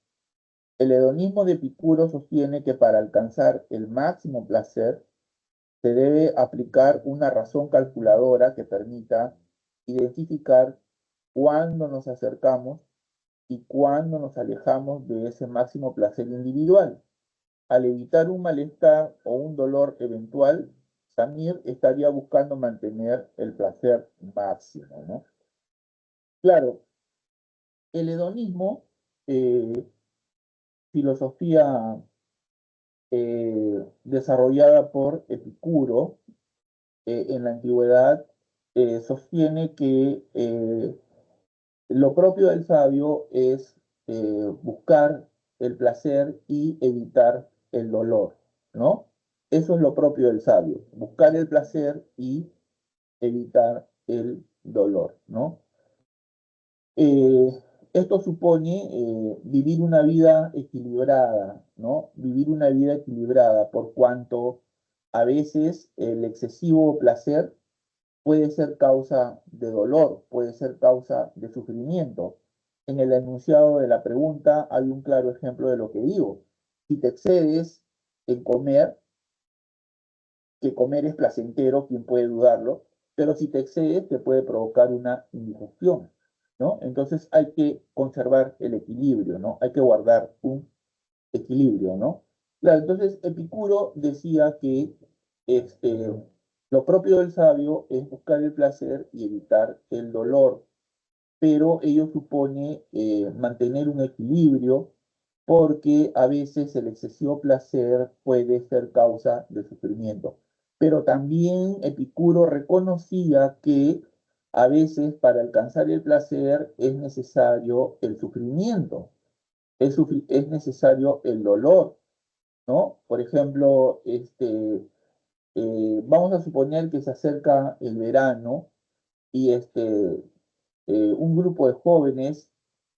El hedonismo de Epicuro sostiene que para alcanzar el máximo placer se debe aplicar una razón calculadora que permita identificar cuándo nos acercamos y cuándo nos alejamos de ese máximo placer individual. Al evitar un malestar o un dolor eventual, Samir estaría buscando mantener el placer máximo, ¿no? Claro, el hedonismo, eh, filosofía desarrollada por Epicuro en la antigüedad, sostiene que lo propio del sabio es buscar el placer y evitar el dolor, ¿no? Eso es lo propio del sabio, buscar el placer y evitar el dolor, ¿no? Eh, Esto supone vivir una vida equilibrada, ¿no? Vivir una vida equilibrada por cuanto a veces el excesivo placer puede ser causa de dolor, puede ser causa de sufrimiento. En el enunciado de la pregunta hay un claro ejemplo de lo que digo. Si te excedes en comer, que comer es placentero, ¿quién puede dudarlo? Pero si te excedes, te puede provocar una indigestión, ¿no? Entonces hay que conservar el equilibrio, ¿no? Hay que guardar un equilibrio, ¿no? Claro, entonces Epicuro decía que este, lo propio del sabio es buscar el placer y evitar el dolor, pero ello supone mantener un equilibrio porque a veces el excesivo placer puede ser causa de sufrimiento. Pero también Epicuro reconocía que a veces para alcanzar el placer es necesario el sufrimiento, es necesario el dolor, ¿no? Por ejemplo, vamos a suponer que se acerca el verano y un grupo de jóvenes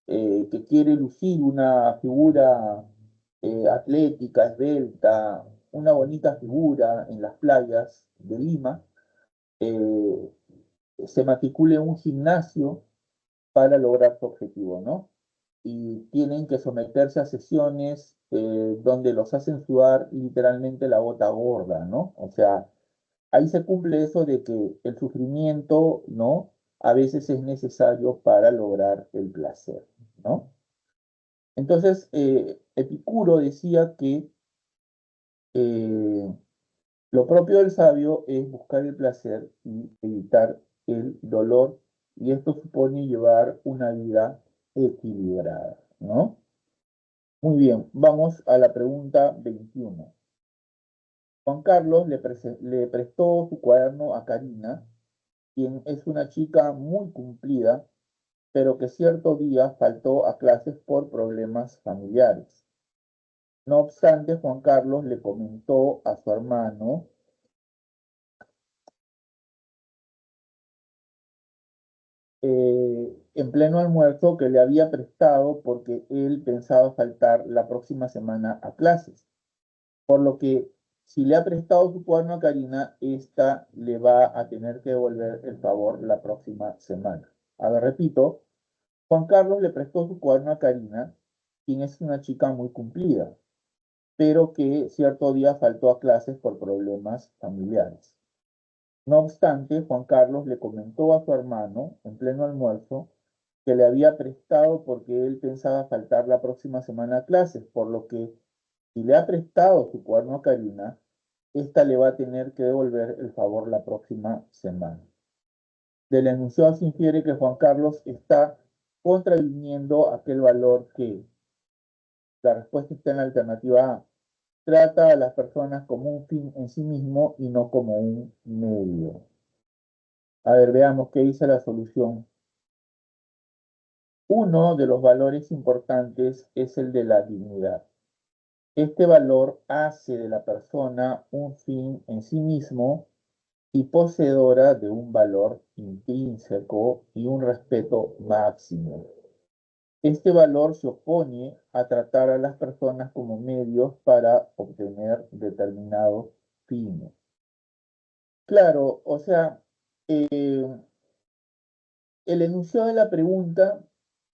que quiere lucir una figura atlética, esbelta, una bonita figura en las playas de Lima, eh, se matricula en un gimnasio para lograr su objetivo, ¿no? Y tienen que someterse a sesiones donde los hacen sudar literalmente la gota gorda, ¿no? O sea, ahí se cumple eso de que el sufrimiento, ¿no? A veces es necesario para lograr el placer, ¿no? Entonces, Epicuro decía que eh, lo propio del sabio es buscar el placer y evitar el dolor, y esto supone llevar una vida equilibrada, ¿no? Muy bien, vamos a la pregunta 21. Juan Carlos le prestó su cuaderno a Karina, quien es una chica muy cumplida, pero que cierto día faltó a clases por problemas familiares. No obstante, Juan Carlos le comentó a su hermano en pleno almuerzo que le había prestado porque él pensaba faltar la próxima semana a clases. Por lo que si le ha prestado su cuaderno a Karina, esta le va a tener que devolver el favor la próxima semana. A ver, repito, Juan Carlos le prestó su cuaderno a Karina, quien es una chica muy cumplida, pero que cierto día faltó a clases por problemas familiares. No obstante, Juan Carlos le comentó a su hermano, en pleno almuerzo, que le había prestado porque él pensaba faltar la próxima semana a clases, por lo que si le ha prestado su cuaderno a Karina, ésta le va a tener que devolver el favor la próxima semana. Del enunciado se infiere que Juan Carlos está contraviniendo aquel valor que la respuesta está en la alternativa A. Trata a las personas como un fin en sí mismo y no como un medio. A ver, veamos qué dice la solución. Uno de los valores importantes es el de la dignidad. Este valor hace de la persona un fin en sí mismo y poseedora de un valor intrínseco y un respeto máximo. Este valor se opone a tratar a las personas como medios para obtener determinados fines. Claro, o sea, el enunciado de la pregunta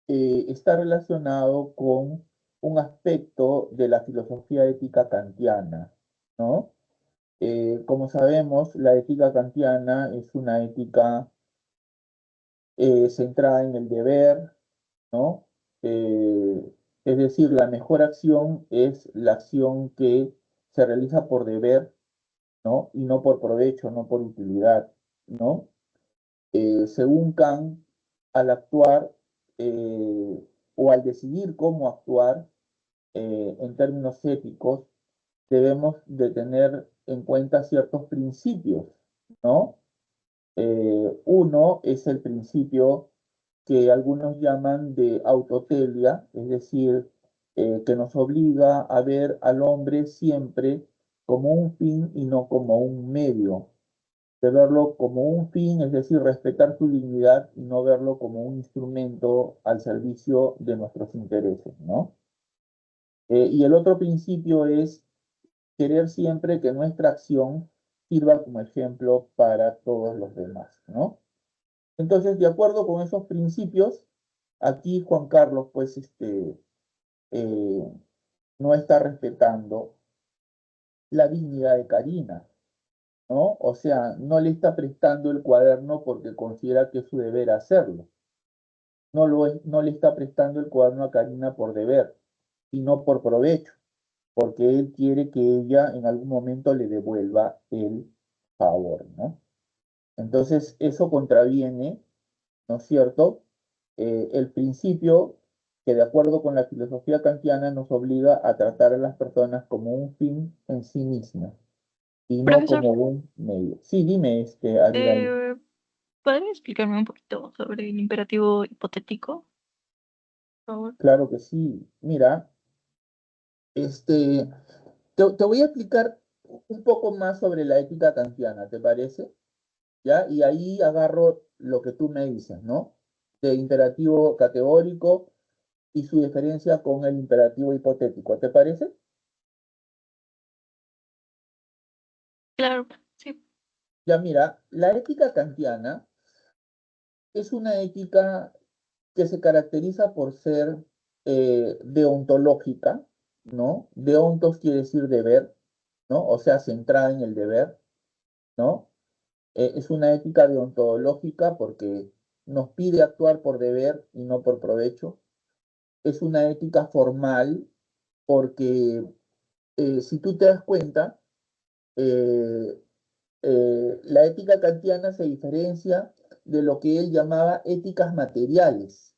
está relacionado con un aspecto de la filosofía ética kantiana, ¿no? Como sabemos, la ética kantiana es una ética centrada en el deber, ¿no? Es decir, la mejor acción es la acción que se realiza por deber, ¿no? Y no por provecho, no por utilidad, ¿no? Según Kant, al actuar o al decidir cómo actuar en términos éticos, debemos de tener en cuenta ciertos principios, ¿no? Uno es el principio que algunos llaman de autotelia, es decir, que nos obliga a ver al hombre siempre como un fin y no como un medio, de verlo como un fin, es decir, respetar su dignidad y no verlo como un instrumento al servicio de nuestros intereses, ¿no? Y el otro principio es querer siempre que nuestra acción sirva como ejemplo para todos los demás, ¿no? Entonces, de acuerdo con esos principios, aquí Juan Carlos, pues, eh, no está respetando la dignidad de Karina, ¿no? O sea, no le está prestando el cuaderno porque considera que es su deber hacerlo. No le está prestando el cuaderno a Karina por deber, sino por provecho, porque él quiere que ella en algún momento le devuelva el favor, ¿no? Entonces, eso contraviene, ¿no es cierto? El principio que de acuerdo con la filosofía kantiana nos obliga a tratar a las personas como un fin en sí mismas y no Profesor, como un medio. Sí, dime, Abigail. eh, ¿podría explicarme un poquito sobre el imperativo hipotético, por favor? Claro que sí. Mira, te voy a explicar un poco más sobre la ética kantiana, ¿te parece? ¿Ya? Y ahí agarro lo que tú me dices, ¿no? De imperativo categórico y su diferencia con el imperativo hipotético, ¿te parece? Claro, sí. Ya mira, la ética kantiana es una ética que se caracteriza por ser deontológica, ¿no? Deontos quiere decir deber, ¿no? O sea, centrada en el deber, ¿no? Es una ética deontológica porque nos pide actuar por deber y no por provecho. Es una ética formal porque si tú te das cuenta, eh, la ética kantiana se diferencia de lo que él llamaba éticas materiales.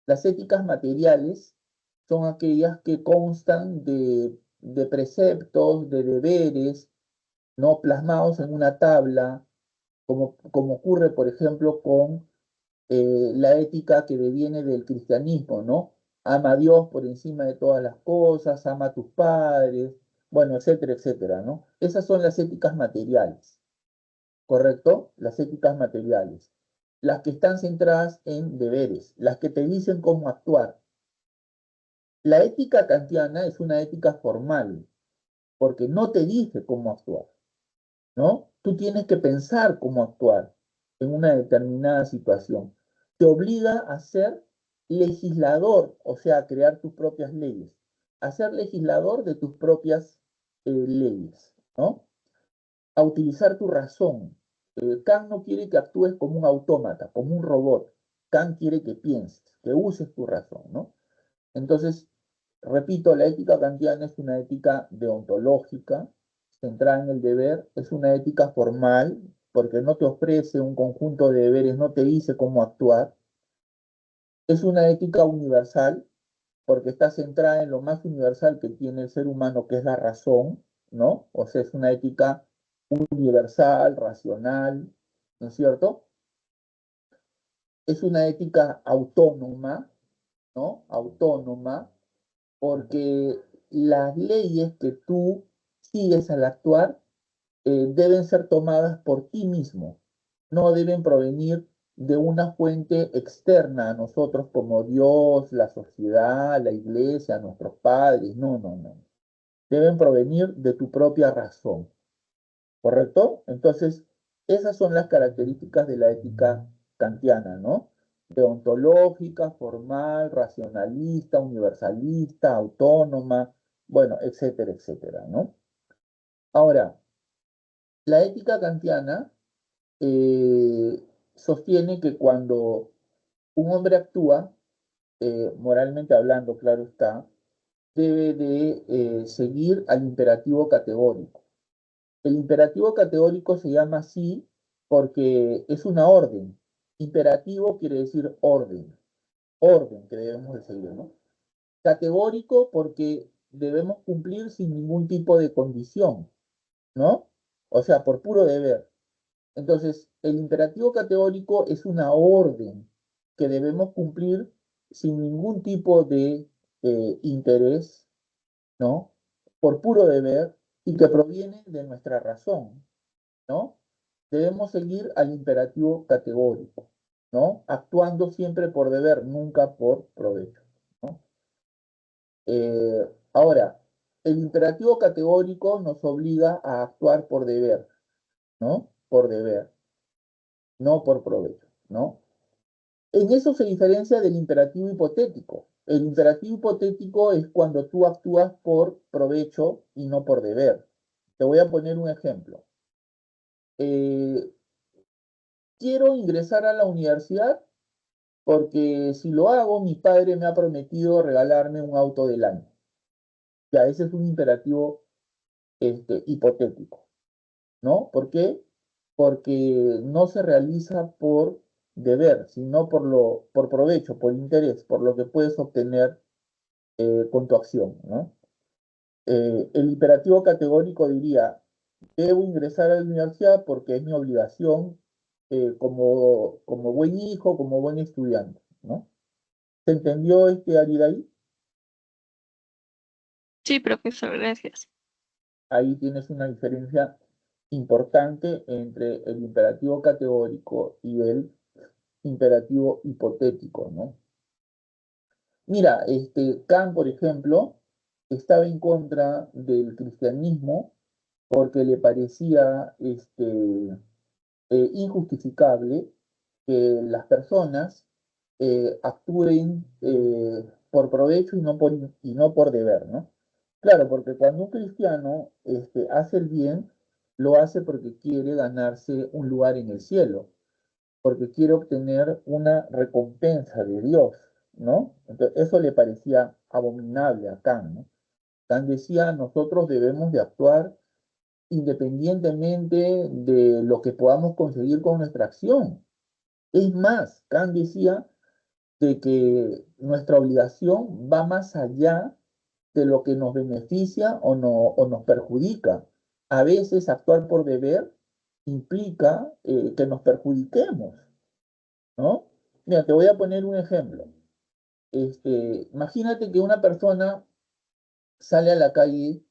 Las éticas materiales son aquellas que constan de preceptos, de deberes, ¿no? Plasmados en una tabla, como ocurre, por ejemplo, con la ética que deviene del cristianismo, ¿no? Ama a Dios por encima de todas las cosas, ama a tus padres, bueno, etcétera, etcétera, ¿no? Esas son las éticas materiales, ¿correcto? Las éticas materiales. Las que están centradas en deberes, las que te dicen cómo actuar. La ética kantiana es una ética formal, porque no te dice cómo actuar, ¿no? Tú tienes que pensar cómo actuar en una determinada situación. Te obliga a ser legislador, o sea, a crear tus propias leyes, a ser legislador de tus propias leyes, ¿no? A utilizar tu razón. Kant no quiere que actúes como un autómata, como un robot. Kant quiere que pienses, que uses tu razón, ¿no? Entonces, repito, la ética kantiana es una ética deontológica, centrada en el deber, es una ética formal, porque no te ofrece un conjunto de deberes, no te dice cómo actuar. Es una ética universal, porque está centrada en lo más universal que tiene el ser humano, que es la razón, ¿no? O sea, es una ética universal, racional, ¿no es cierto? Es una ética autónoma, ¿no? Autónoma, porque las leyes que tú sigues al actuar deben ser tomadas por ti mismo, no deben provenir de una fuente externa a nosotros como Dios, la sociedad, la iglesia, nuestros padres, no, no, no. Deben provenir de tu propia razón, ¿correcto? Entonces, esas son las características de la ética kantiana, ¿no? Deontológica, formal, racionalista, universalista, autónoma, bueno, etcétera, etcétera, ¿no? Ahora, la ética kantiana eh, sostiene que cuando un hombre actúa, moralmente hablando, claro está, debe de seguir al imperativo categórico. El imperativo categórico se llama así porque es una orden. Imperativo quiere decir orden que debemos de seguir, ¿no? Categórico porque debemos cumplir sin ningún tipo de condición, ¿no? O sea, por puro deber. Entonces, el imperativo categórico es una orden que debemos cumplir sin ningún tipo de interés, ¿no? Por puro deber y que proviene de nuestra razón, ¿no? Debemos seguir al imperativo categórico, ¿no? Actuando siempre por deber, nunca por provecho, ¿no? Ahora, el imperativo categórico nos obliga a actuar por deber, ¿no? Por deber, no por provecho, ¿no? En eso se diferencia del imperativo hipotético. El imperativo hipotético es cuando tú actúas por provecho y no por deber. Te voy a poner un ejemplo. Eh, quiero ingresar a la universidad porque si lo hago, mi padre me ha prometido regalarme un auto del año. Ya, ese es un imperativo hipotético, ¿no? ¿Por qué? Porque no se realiza por deber, sino por provecho, por interés, por lo que puedes obtener con tu acción, ¿no? El imperativo categórico diría, debo ingresar a la universidad porque es mi obligación como buen hijo, como buen estudiante, ¿no? ¿Se entendió Aridaí? Sí, profesor, gracias. Ahí tienes una diferencia importante entre el imperativo categórico y el imperativo hipotético, ¿no? Mira, Kant, por ejemplo, estaba en contra del cristianismo porque le parecía injustificable que las personas actúen por provecho y no por deber, ¿no? Claro, porque cuando un cristiano hace el bien, lo hace porque quiere ganarse un lugar en el cielo, porque quiere obtener una recompensa de Dios, ¿no? Entonces, eso le parecía abominable a Kant, ¿no? Kant decía, nosotros debemos de actuar independientemente de lo que podamos conseguir con nuestra acción. Es más, Kant decía de que nuestra obligación va más allá de lo que nos beneficia o nos perjudica. A veces actuar por deber implica que nos perjudiquemos, ¿no? Mira, te voy a poner un ejemplo. Imagínate que una persona sale a la calle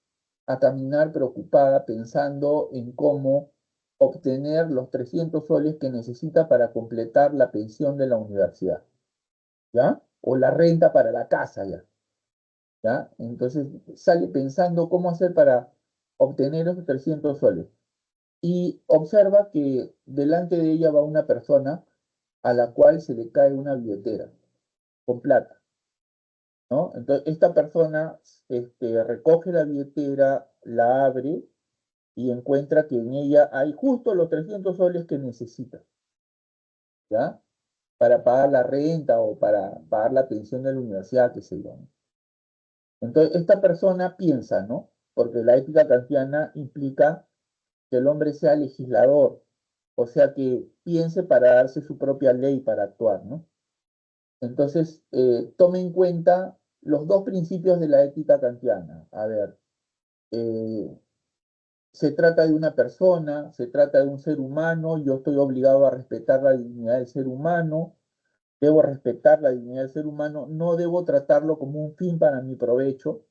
a caminar preocupada pensando en cómo obtener los 300 soles que necesita para completar la pensión de la universidad, ¿ya? O la renta para la casa, ¿ya? ¿Ya? Entonces sale pensando cómo hacer para obtener esos 300 soles. Y observa que delante de ella va una persona a la cual se le cae una billetera con plata, ¿no? Entonces esta persona recoge la billetera, la abre y encuentra que en ella hay justo los 300 soles que necesita, ¿ya? Para pagar la renta o para pagar la pensión de la universidad, que se yo. Entonces, esta persona piensa, ¿no? Porque la ética kantiana implica que el hombre sea legislador, o sea, que piense para darse su propia ley para actuar, ¿no? Entonces, tome en cuenta los dos principios de la ética kantiana. A ver, eh, se trata de una persona, se trata de un ser humano, yo estoy obligado a respetar la dignidad del ser humano, debo respetar la dignidad del ser humano, no debo tratarlo como un fin para mi provecho.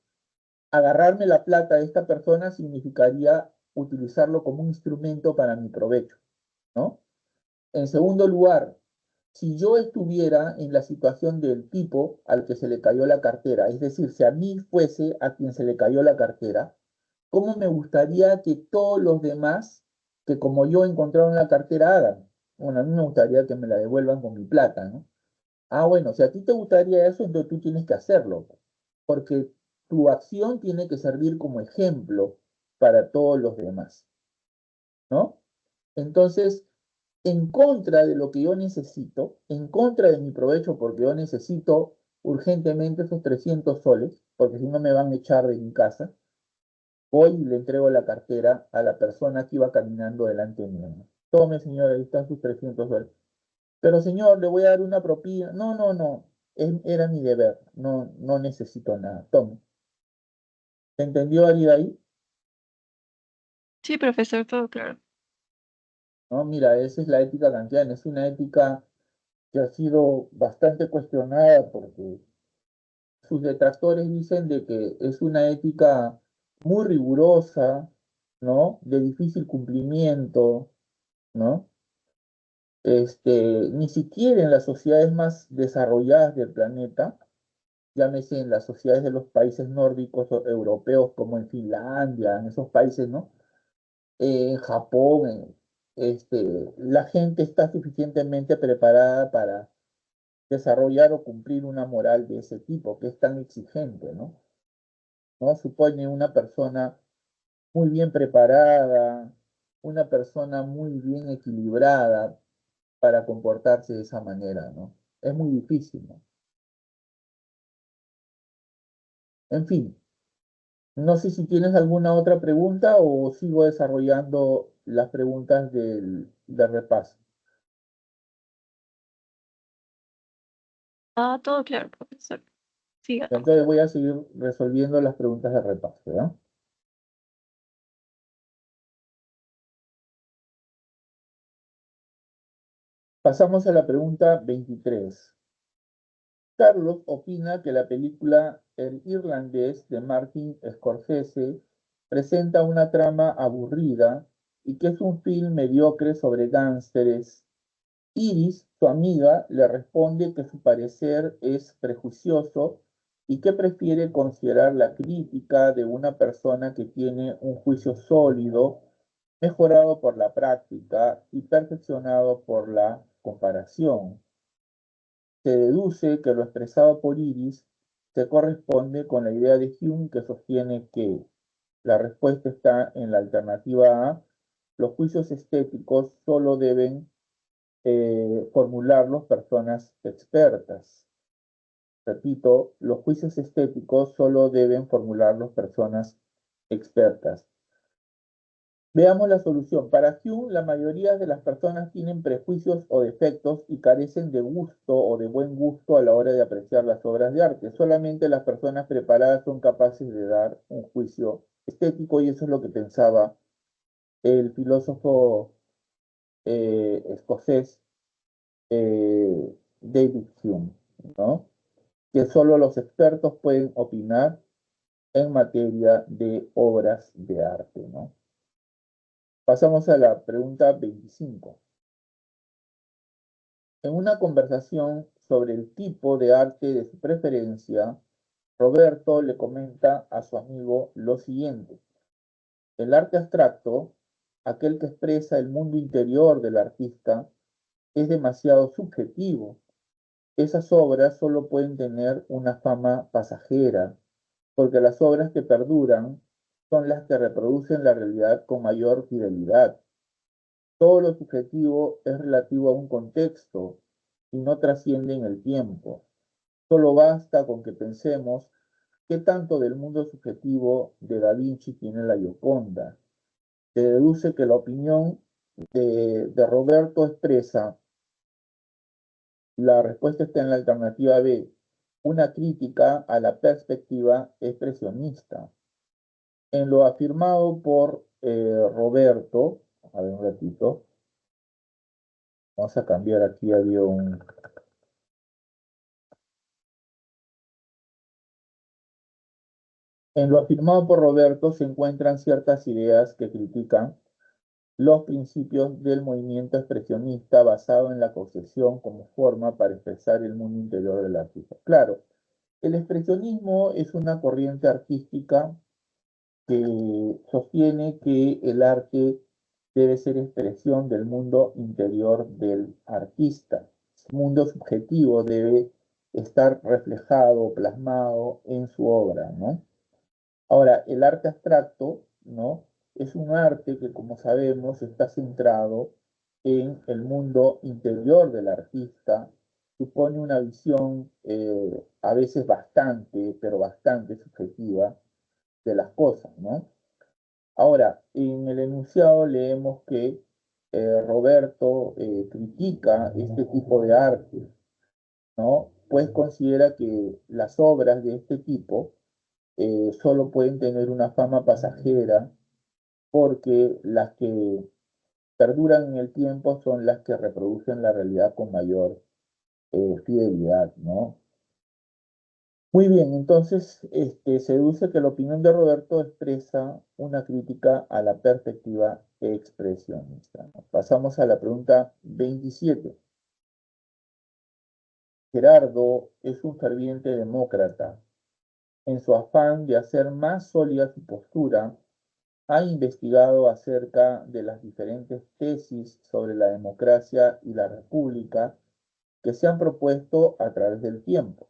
Agarrarme la plata de esta persona significaría utilizarlo como un instrumento para mi provecho, ¿no? En segundo lugar, si yo estuviera en la situación del tipo al que se le cayó la cartera, es decir, si a mí fuese a quien se le cayó la cartera, ¿cómo me gustaría que todos los demás, que como yo encontraron la cartera, hagan? Bueno, a mí me gustaría que me la devuelvan con mi plata, ¿no? Ah, bueno, si a ti te gustaría eso, entonces tú tienes que hacerlo, porque tu acción tiene que servir como ejemplo para todos los demás, ¿no? Entonces, en contra de lo que yo necesito, en contra de mi provecho, porque yo necesito urgentemente esos 300 soles, porque si no me van a echar de mi casa, voy y le entrego la cartera a la persona que iba caminando delante mío. Tome, señor, ahí están sus 300 soles. Pero, señor, le voy a dar una propina. No, no, no. Era mi deber. No, no necesito nada. Tome. ¿Se entendió, Arida, ahí? Sí, profesor, todo claro. No, mira, esa es la ética kantiana. Es una ética que ha sido bastante cuestionada porque sus detractores dicen de que es una ética muy rigurosa, ¿no? De difícil cumplimiento, ¿no? Ni siquiera en las sociedades más desarrolladas del planeta, llámese en las sociedades de los países nórdicos o europeos, como en Finlandia, en esos países, ¿no? En Japón, la gente está suficientemente preparada para desarrollar o cumplir una moral de ese tipo, que es tan exigente, ¿no? ¿No? Supone una persona muy bien preparada, una persona muy bien equilibrada para comportarse de esa manera, ¿no? Es muy difícil, ¿no? En fin, no sé si tienes alguna otra pregunta o sigo desarrollando las preguntas del repaso. Ah, todo claro, profesor. Siga. Entonces voy a seguir resolviendo las preguntas de repaso, ¿ya? Pasamos a la pregunta 23. Carlos opina que la película El Irlandés de Martin Scorsese presenta una trama aburrida y que es un film mediocre sobre gángsteres. Iris, su amiga, le responde que su parecer es prejuicioso y que prefiere considerar la crítica de una persona que tiene un juicio sólido, mejorado por la práctica y perfeccionado por la comparación. Se deduce que lo expresado por Iris se corresponde con la idea de Hume que sostiene que la respuesta está en la alternativa A. Los juicios estéticos solo deben formularlos personas expertas. Repito, los juicios estéticos solo deben formularlos personas expertas. Veamos la solución. Para Hume, la mayoría de las personas tienen prejuicios o defectos y carecen de gusto o de buen gusto a la hora de apreciar las obras de arte. Solamente las personas preparadas son capaces de dar un juicio estético y eso es lo que pensaba el filósofo escocés David Hume, ¿no? Que solo los expertos pueden opinar en materia de obras de arte, ¿no? Pasamos a la pregunta 25. En una conversación sobre el tipo de arte de su preferencia, Roberto le comenta a su amigo lo siguiente. El arte abstracto, aquel que expresa el mundo interior del artista, es demasiado subjetivo. Esas obras solo pueden tener una fama pasajera, porque las obras que perduran son las que reproducen la realidad con mayor fidelidad. Todo lo subjetivo es relativo a un contexto y no trasciende en el tiempo. Solo basta con que pensemos qué tanto del mundo subjetivo de Da Vinci tiene la Gioconda. Se deduce que la opinión de Roberto expresa, la respuesta está en la alternativa B, una crítica a la perspectiva expresionista. En lo afirmado por Roberto, a ver un ratito, vamos a cambiar aquí, había un... En lo afirmado por Roberto se encuentran ciertas ideas que critican los principios del movimiento expresionista basado en la concesión como forma para expresar el mundo interior del artista. Claro, el expresionismo es una corriente artística que sostiene que el arte debe ser expresión del mundo interior del artista. El mundo subjetivo debe estar reflejado, plasmado en su obra, ¿no? Ahora, el arte abstracto, ¿no? Es un arte que, como sabemos, está centrado en el mundo interior del artista, supone una visión a veces bastante, pero bastante subjetiva de las cosas, ¿no? Ahora, en el enunciado leemos que Roberto critica este tipo de arte, ¿no? Pues considera que las obras de este tipo solo pueden tener una fama pasajera porque las que perduran en el tiempo son las que reproducen la realidad con mayor fidelidad, ¿no? Muy bien, entonces se deduce que la opinión de Roberto expresa una crítica a la perspectiva expresionista, ¿no? Pasamos a la pregunta 27. Gerardo es un ferviente demócrata. En su afán de hacer más sólida su postura, ha investigado acerca de las diferentes tesis sobre la democracia y la república que se han propuesto a través del tiempo.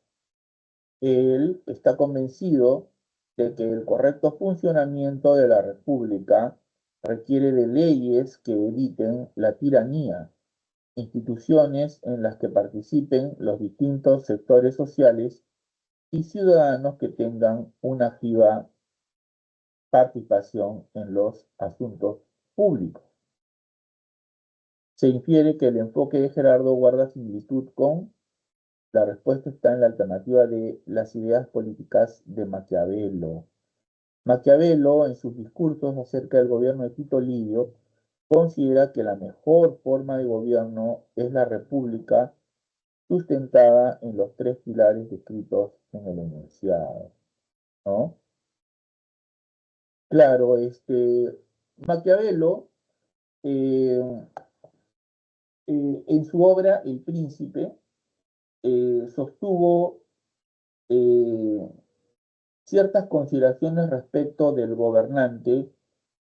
Él está convencido de que el correcto funcionamiento de la república requiere de leyes que eviten la tiranía, instituciones en las que participen los distintos sectores sociales y ciudadanos que tengan una activa participación en los asuntos públicos. Se infiere que el enfoque de Gerardo guarda similitud con La respuesta está en la alternativa de las ideas políticas de Maquiavelo. Maquiavelo, en sus discursos acerca del gobierno de Tito Livio, considera que la mejor forma de gobierno es la república sustentada en los tres pilares descritos en el enunciado, ¿no? Claro, Maquiavelo, eh, en su obra El Príncipe, sostuvo eh, ciertas consideraciones respecto del gobernante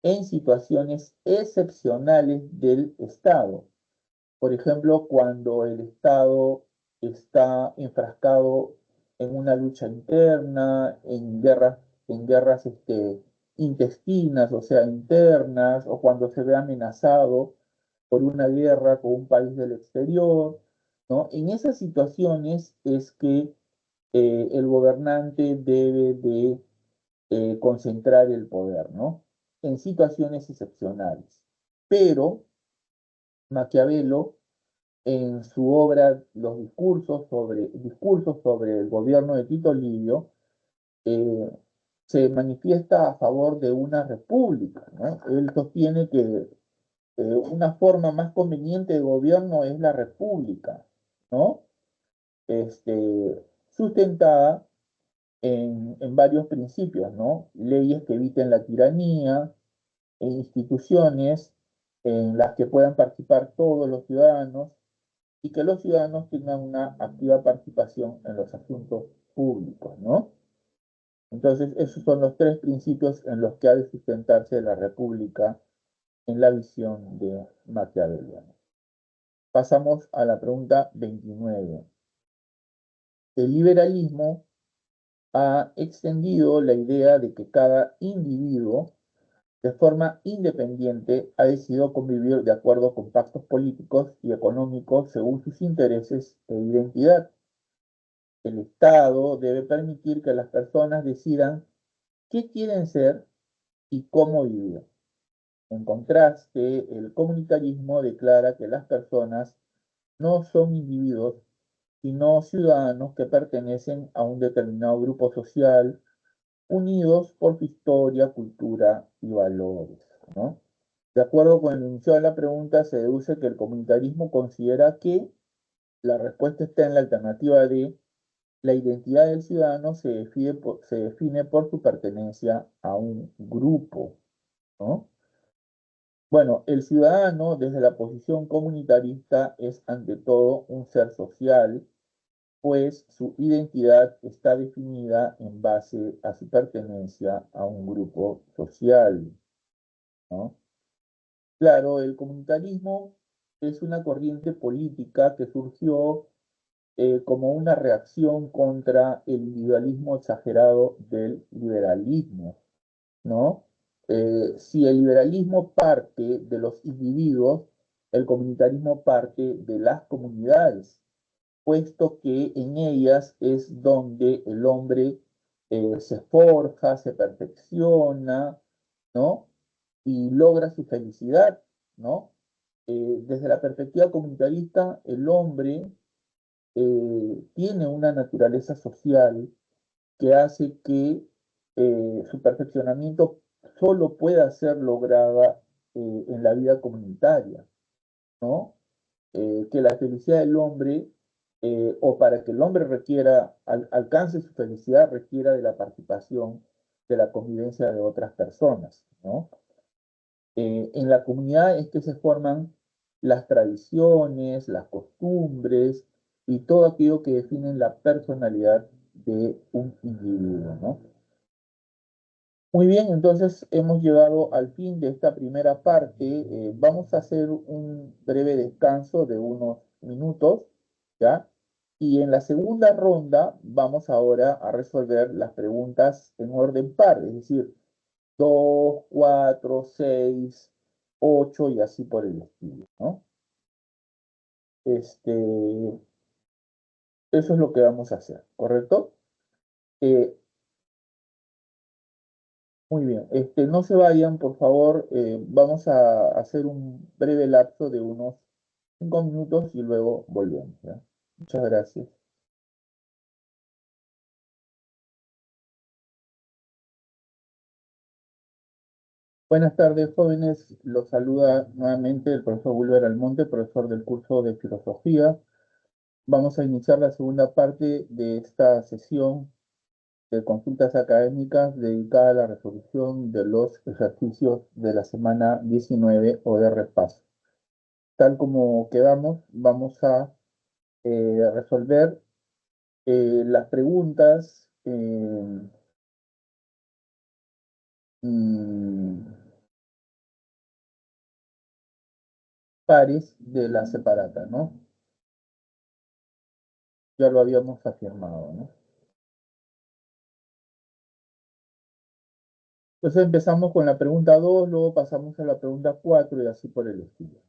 en situaciones excepcionales del Estado. Por ejemplo, cuando el Estado está enfrascado en una lucha interna, en guerras intestinas, o sea, internas, o cuando se ve amenazado por una guerra con un país del exterior, ¿no? En esas situaciones es que el gobernante debe de concentrar el poder, ¿no? En situaciones excepcionales. Pero Maquiavelo, en su obra Los discursos sobre el gobierno de Tito Livio, eh, se manifiesta a favor de una república, ¿no? Él sostiene que una forma más conveniente de gobierno es la república, ¿no? Sustentada en varios principios, ¿no? Leyes que eviten la tiranía, e instituciones en las que puedan participar todos los ciudadanos y que los ciudadanos tengan una activa participación en los asuntos públicos, ¿no? Entonces, esos son los tres principios en los que ha de sustentarse la República en la visión de Maquiavelo. Pasamos a la pregunta 29. El liberalismo ha extendido la idea de que cada individuo, de forma independiente, ha decidido convivir de acuerdo con pactos políticos y económicos según sus intereses e identidad. El Estado debe permitir que las personas decidan qué quieren ser y cómo vivir. En contraste, el comunitarismo declara que las personas no son individuos, sino ciudadanos que pertenecen a un determinado grupo social, unidos por su historia, cultura y valores, ¿no? De acuerdo con el enunciado de la pregunta, se deduce que el comunitarismo considera que la respuesta está en la alternativa de la identidad del ciudadano se define por su pertenencia a un grupo, ¿no? Bueno, el ciudadano desde la posición comunitarista es ante todo un ser social, pues su identidad está definida en base a su pertenencia a un grupo social, ¿no? Claro, el comunitarismo es una corriente política que surgió como una reacción contra el individualismo exagerado del liberalismo, ¿no? Si el liberalismo parte de los individuos, el comunitarismo parte de las comunidades, puesto que en ellas es donde el hombre se forja, se perfecciona, ¿no? Y logra su felicidad, ¿no? Desde la perspectiva comunitarista, el hombre tiene una naturaleza social que hace que su perfeccionamiento solo pueda ser lograda en la vida comunitaria, ¿no? Que la felicidad del hombre, o para que el hombre alcance su felicidad, requiera de la participación, de la convivencia de otras personas, ¿no? En la comunidad es que se forman las tradiciones, las costumbres y todo aquello que define la personalidad de un individuo, ¿no? Muy bien, entonces hemos llegado al fin de esta primera parte. Vamos a hacer un breve descanso de unos minutos, ¿ya? Y en la segunda ronda vamos ahora a resolver las preguntas en orden par, es decir, 2, 4, 6, 8 y así por el estilo, ¿no? Este, eso es lo que vamos a hacer, ¿correcto? Eh, Muy bien, no se vayan, por favor, vamos a hacer un breve lapso de unos 5 minutos y luego volvemos, ¿ya? Muchas gracias. Buenas tardes, jóvenes. Los saluda nuevamente el profesor Wilber Almonte, profesor del curso de Filosofía. Vamos a iniciar la segunda parte de esta sesión de consultas académicas dedicada a la resolución de los ejercicios de la semana 19 o de repaso. Tal como quedamos, vamos a resolver las preguntas pares de la separata, ¿no? Ya lo habíamos afirmado, ¿no? Entonces empezamos con la pregunta 2, luego pasamos a la pregunta 4 y así por el estilo.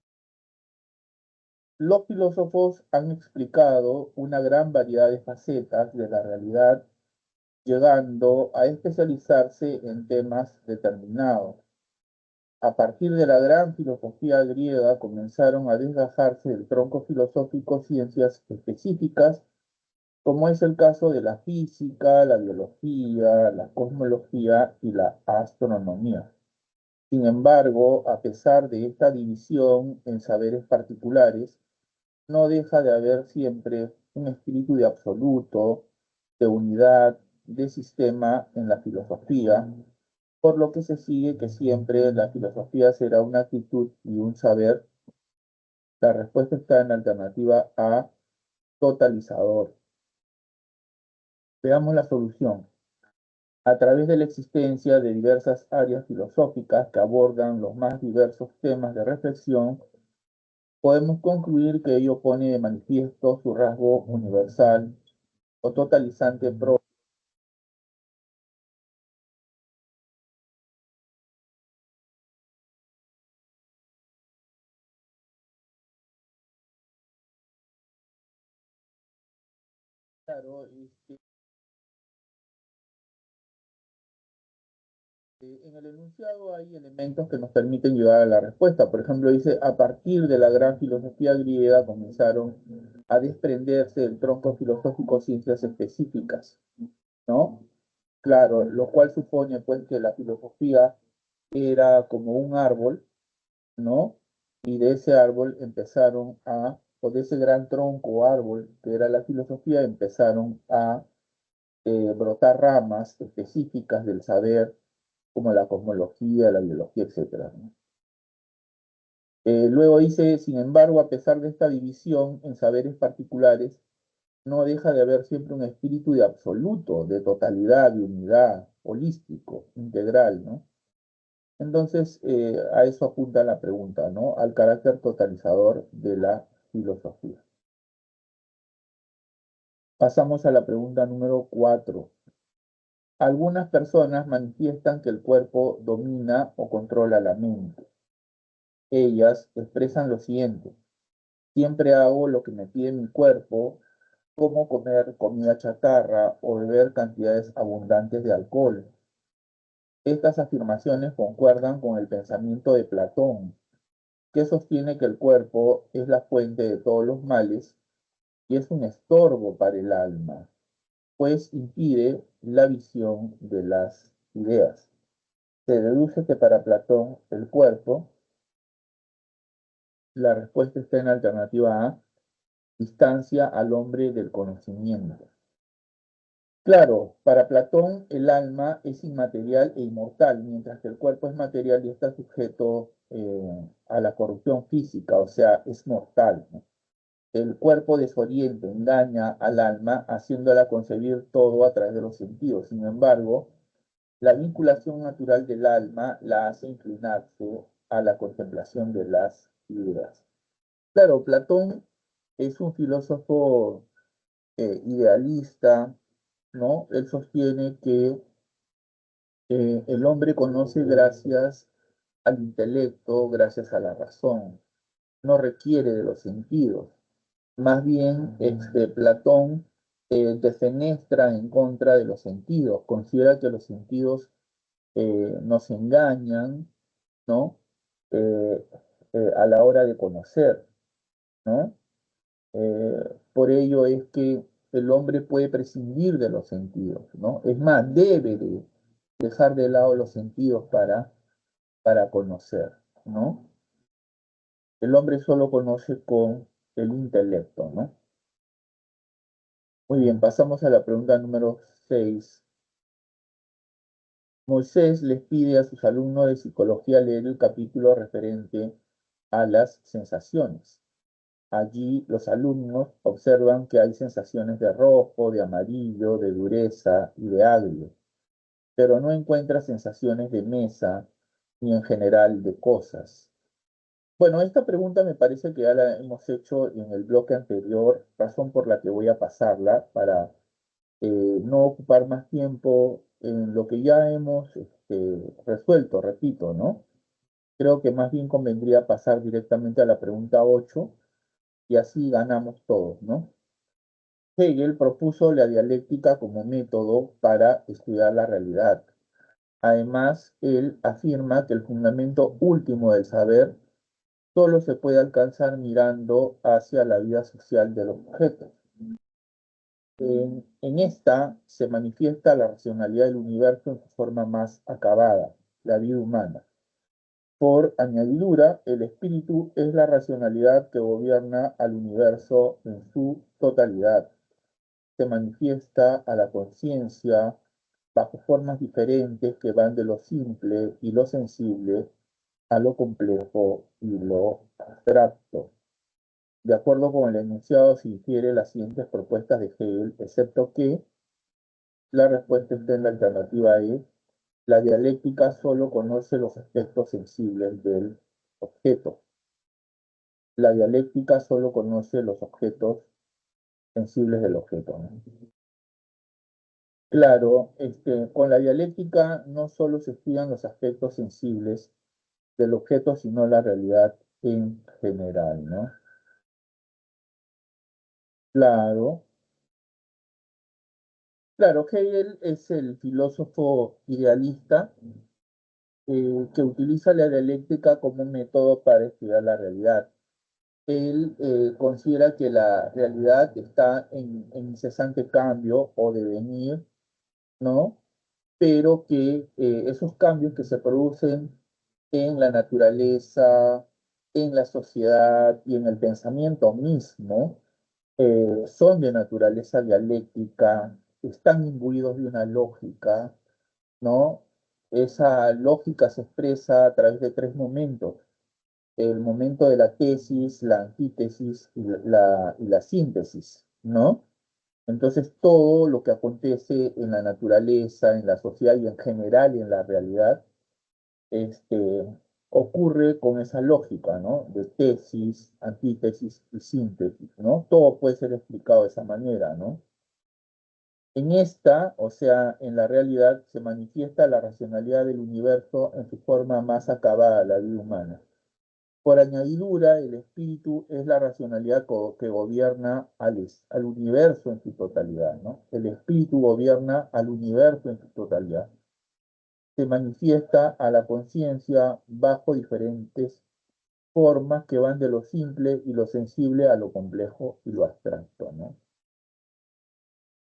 Los filósofos han explicado una gran variedad de facetas de la realidad, llegando a especializarse en temas determinados. A partir de la gran filosofía griega comenzaron a desgajarse del tronco filosófico ciencias específicas, como es el caso de la física, la biología, la cosmología y la astronomía. Sin embargo, a pesar de esta división en saberes particulares, no deja de haber siempre un espíritu de absoluto, de unidad, de sistema en la filosofía, por lo que se sigue que siempre la filosofía será una actitud y un saber. La respuesta está en la alternativa A, totalizador. Veamos la solución. A través de la existencia de diversas áreas filosóficas que abordan los más diversos temas de reflexión, podemos concluir que ello pone de manifiesto su rasgo universal o totalizante propio. Claro, en el enunciado hay elementos que nos permiten llegar a la respuesta. Por ejemplo, dice, a partir de la gran filosofía griega comenzaron a desprenderse del tronco filosófico ciencias específicas, ¿no? Claro, lo cual supone pues que la filosofía era como un árbol, ¿no? Y de ese árbol empezaron o de ese gran tronco o árbol que era la filosofía, empezaron a brotar ramas específicas del saber, como la cosmología, la biología, etc., ¿no? Luego dice, sin embargo, a pesar de esta división en saberes particulares, no deja de haber siempre un espíritu de absoluto, de totalidad, de unidad, holístico, integral, ¿no? Entonces, a eso apunta la pregunta, ¿no? Al carácter totalizador de la filosofía. Pasamos a la pregunta número 4. Algunas personas manifiestan que el cuerpo domina o controla la mente. Ellas expresan lo siguiente: siempre hago lo que me pide mi cuerpo, como comer comida chatarra o beber cantidades abundantes de alcohol. Estas afirmaciones concuerdan con el pensamiento de Platón, que sostiene que el cuerpo es la fuente de todos los males y es un estorbo para el alma, pues impide la visión de las ideas. Se deduce que para Platón el cuerpo, la respuesta está en la alternativa A, distancia al hombre del conocimiento. Claro, para Platón el alma es inmaterial e inmortal, mientras que el cuerpo es material y está sujeto a la corrupción física, o sea, es mortal, ¿no? El cuerpo desorienta, engaña al alma, haciéndola concebir todo a través de los sentidos. Sin embargo, la vinculación natural del alma la hace inclinarse a la contemplación de las ideas. Claro, Platón es un filósofo idealista, ¿no? Él sostiene que el hombre conoce gracias al intelecto, gracias a la razón, no requiere de los sentidos. Más bien, Platón defenestra en contra de los sentidos, considera que los sentidos nos engañan, ¿no? Eh, a la hora de conocer, ¿no? Por ello es que el hombre puede prescindir de los sentidos, ¿no? Es más, debe de dejar de lado los sentidos para conocer, ¿no? El hombre solo conoce con el intelecto, ¿no? Muy bien, pasamos a la pregunta número 6. Moisés les pide a sus alumnos de psicología leer el capítulo referente a las sensaciones. Allí los alumnos observan que hay sensaciones de rojo, de amarillo, de dureza y de agrio, pero no encuentra sensaciones de mesa ni en general de cosas. Bueno, esta pregunta me parece que ya la hemos hecho en el bloque anterior, razón por la que voy a pasarla para no ocupar más tiempo en lo que ya hemos resuelto, repito, ¿no? Creo que más bien convendría pasar directamente a la pregunta 8 y así ganamos todos, ¿no? Hegel propuso la dialéctica como método para estudiar la realidad. Además, él afirma que el fundamento último del saber solo se puede alcanzar mirando hacia la vida social del objeto. En esta se manifiesta la racionalidad del universo en su forma más acabada, la vida humana. Por añadidura, el espíritu es la racionalidad que gobierna al universo en su totalidad. Se manifiesta a la conciencia bajo formas diferentes que van de lo simple y lo sensible a lo complejo y lo abstracto. De acuerdo con el enunciado, se infiere las siguientes propuestas de Hegel, excepto que la respuesta está en la alternativa E. La dialéctica solo conoce los aspectos sensibles del objeto. La dialéctica solo conoce los objetos sensibles del objeto, ¿no? Claro, con la dialéctica no solo se estudian los aspectos sensibles del objeto, sino la realidad en general, ¿no? Claro, claro, Hegel es el filósofo idealista que utiliza la dialéctica como un método para estudiar la realidad. Él considera que la realidad está en incesante cambio o devenir, ¿no? Pero que esos cambios que se producen en la naturaleza, en la sociedad y en el pensamiento mismo, son de naturaleza dialéctica, están imbuidos de una lógica, ¿no? Esa lógica se expresa a través de tres momentos: el momento de la tesis, la antítesis y la síntesis, ¿no? Entonces, todo lo que acontece en la naturaleza, en la sociedad y en general y en la realidad, este, ocurre con esa lógica, ¿no? De tesis, antítesis y síntesis, ¿no? Todo puede ser explicado de esa manera, ¿no? En esta, o sea, en la realidad, se manifiesta la racionalidad del universo en su forma más acabada, la vida humana. Por añadidura, el espíritu es la racionalidad que gobierna al universo en su totalidad, ¿no? El espíritu gobierna al universo en su totalidad. Se manifiesta a la conciencia bajo diferentes formas que van de lo simple y lo sensible a lo complejo y lo abstracto, ¿no?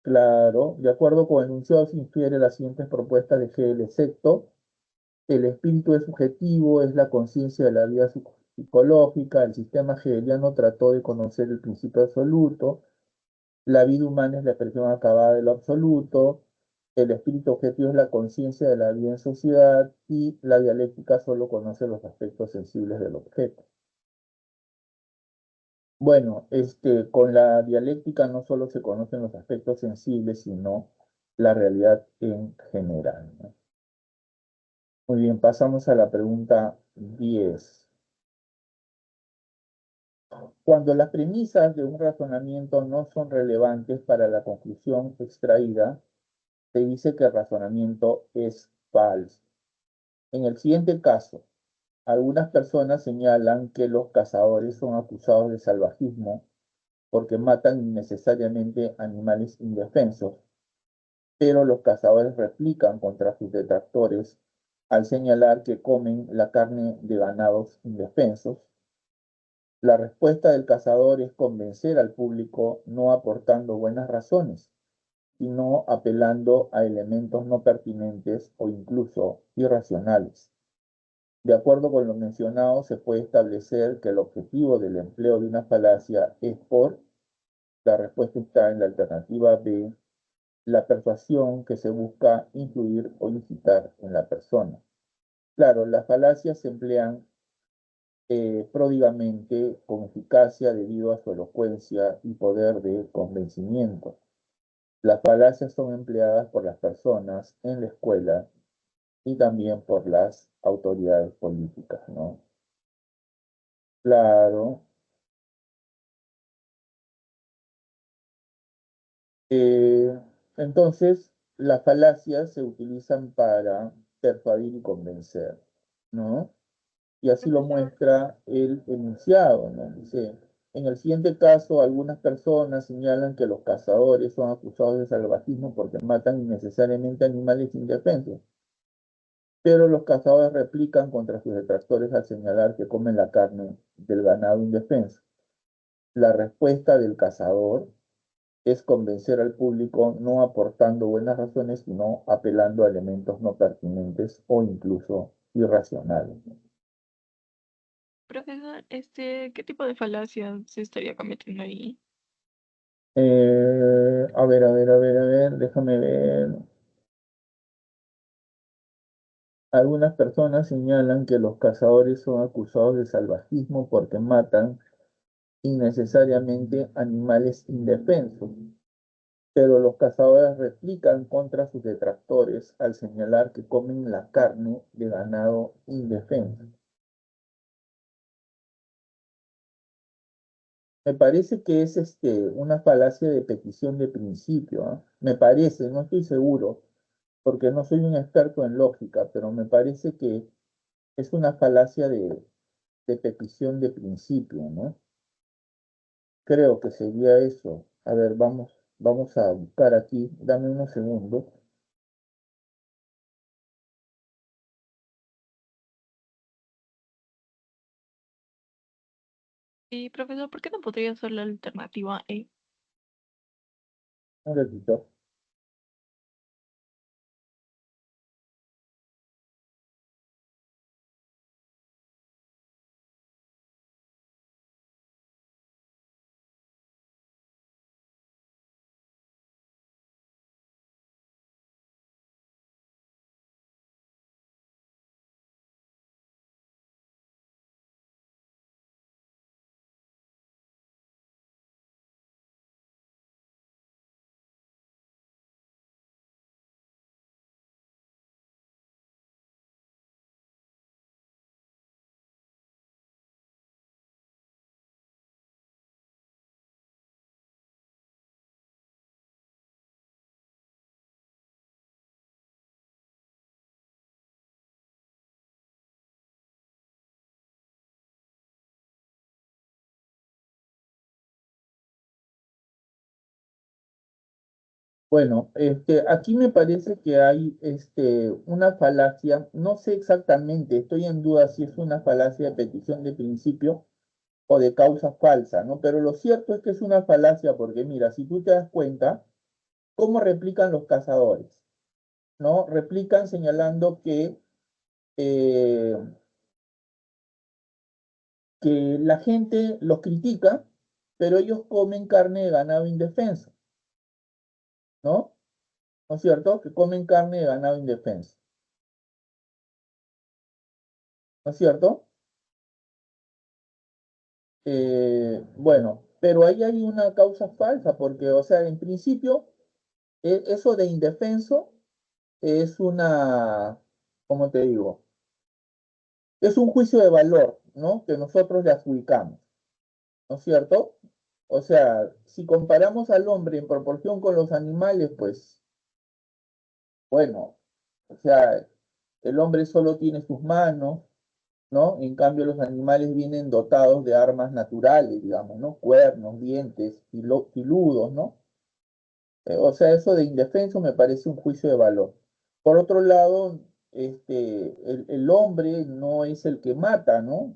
Claro, de acuerdo con el enunciado se infiere las siguientes propuestas de Hegel, excepto el espíritu es subjetivo, es la conciencia de la vida psicológica. El sistema hegeliano trató de conocer el principio absoluto. La vida humana es la expresión acabada de lo absoluto. El espíritu objetivo es la conciencia de la vida en sociedad y la dialéctica solo conoce los aspectos sensibles del objeto. Bueno, con la dialéctica no solo se conocen los aspectos sensibles, sino la realidad en general, ¿no? Muy bien, pasamos a la pregunta 10. Cuando las premisas de un razonamiento no son relevantes para la conclusión extraída, se dice que el razonamiento es falso. En el siguiente caso, algunas personas señalan que los cazadores son acusados de salvajismo porque matan innecesariamente animales indefensos, pero los cazadores replican contra sus detractores al señalar que comen la carne de ganados indefensos. La respuesta del cazador es convencer al público no aportando buenas razones, sino apelando a elementos no pertinentes o incluso irracionales. De acuerdo con lo mencionado, se puede establecer que el objetivo del empleo de una falacia es por, la respuesta está en la alternativa B, la persuasión que se busca influir o incitar en la persona. Claro, las falacias se emplean pródigamente con eficacia debido a su elocuencia y poder de convencimiento. Las falacias son empleadas por las personas en la escuela y también por las autoridades políticas, ¿no? Claro. Eh, entonces, las falacias se utilizan para persuadir y convencer, ¿no? Y así lo Profesor, muestra el enunciado, ¿no? Dice, en el siguiente caso, algunas personas señalan que los cazadores son acusados de salvajismo porque matan innecesariamente animales indefensos, pero los cazadores replican contra sus detractores al señalar que comen la carne del ganado indefenso. La respuesta del cazador es convencer al público no aportando buenas razones, sino apelando a elementos no pertinentes o incluso irracionales. profesor, ¿qué tipo de falacia se estaría cometiendo ahí? A ver, déjame ver. Algunas personas señalan que los cazadores son acusados de salvajismo porque matan innecesariamente animales indefensos, pero los cazadores replican contra sus detractores al señalar que comen la carne de ganado indefenso. Me parece que es una falacia de petición de principio, ¿ah? Me parece, no estoy seguro, porque no soy un experto en lógica, pero me parece que es una falacia de petición de principio, ¿no? Creo que sería eso. A ver, vamos a buscar aquí, dame unos segundos. Y profesor, ¿por qué no podría ser la alternativa E? Un ratito. Bueno, aquí me parece que hay una falacia, no sé exactamente, estoy en duda si es una falacia de petición de principio o de causa falsa, ¿no? Pero lo cierto es que es una falacia porque mira, si tú te das cuenta, ¿cómo replican los cazadores? ¿No? Replican señalando eh, que la gente los critica, pero ellos comen carne de ganado indefenso, ¿no? ¿No es cierto? Que comen carne de ganado indefenso, ¿no es cierto? Bueno, pero ahí hay una causa falsa, porque, o sea, en principio, eso de indefenso es ¿cómo te digo? Es un juicio de valor, ¿no? Que nosotros le adjudicamos, ¿no es cierto? O sea, si comparamos al hombre en proporción con los animales, pues, bueno, o sea, el hombre solo tiene sus manos, ¿no? En cambio, los animales vienen dotados de armas naturales, digamos, ¿no? Cuernos, dientes, filudos, ¿no? O sea, eso de indefenso me parece un juicio de valor. Por otro lado, el hombre no es el que mata, ¿no?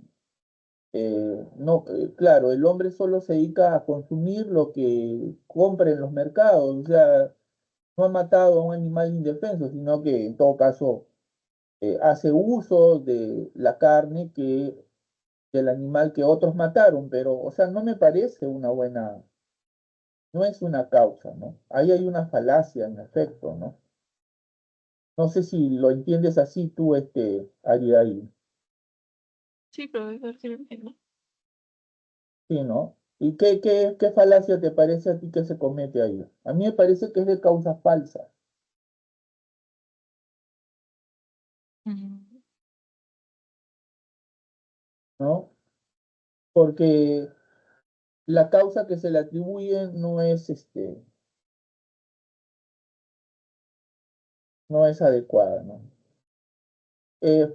No, claro, el hombre solo se dedica a consumir lo que compra en los mercados, o sea, no ha matado a un animal indefenso, sino que en todo caso hace uso de la carne del animal que otros mataron, pero, o sea, no me parece una buena, no es una causa, ¿no? Ahí hay una falacia, en efecto, ¿no? No sé si lo entiendes así tú, Ariel. Sí, profesor, sí lo entiendo. Sí, ¿no? ¿Y qué falacia te parece a ti que se comete ahí? A mí me parece que es de causa falsa, Mm, ¿no? Porque la causa que se le atribuye no es adecuada, ¿no?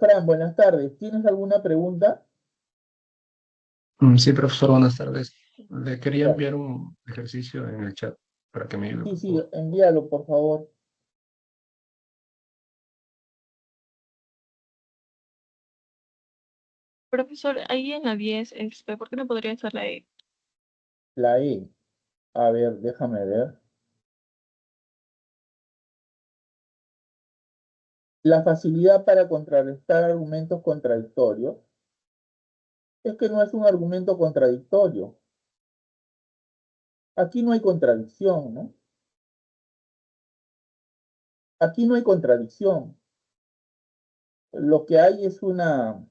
Fran, buenas tardes. ¿Tienes alguna pregunta? Sí, profesor, buenas tardes. Le quería Ya. enviar un ejercicio en el chat para que me ayude, Sí, por sí, favor. envíalo, por favor. Profesor, ahí en la 10, ¿por qué no podría ser la E? La E. A ver, déjame ver. La facilidad para contrarrestar argumentos contradictorios. Es que no es un argumento contradictorio. Aquí no hay contradicción, ¿no? Aquí no hay contradicción. Lo que hay es una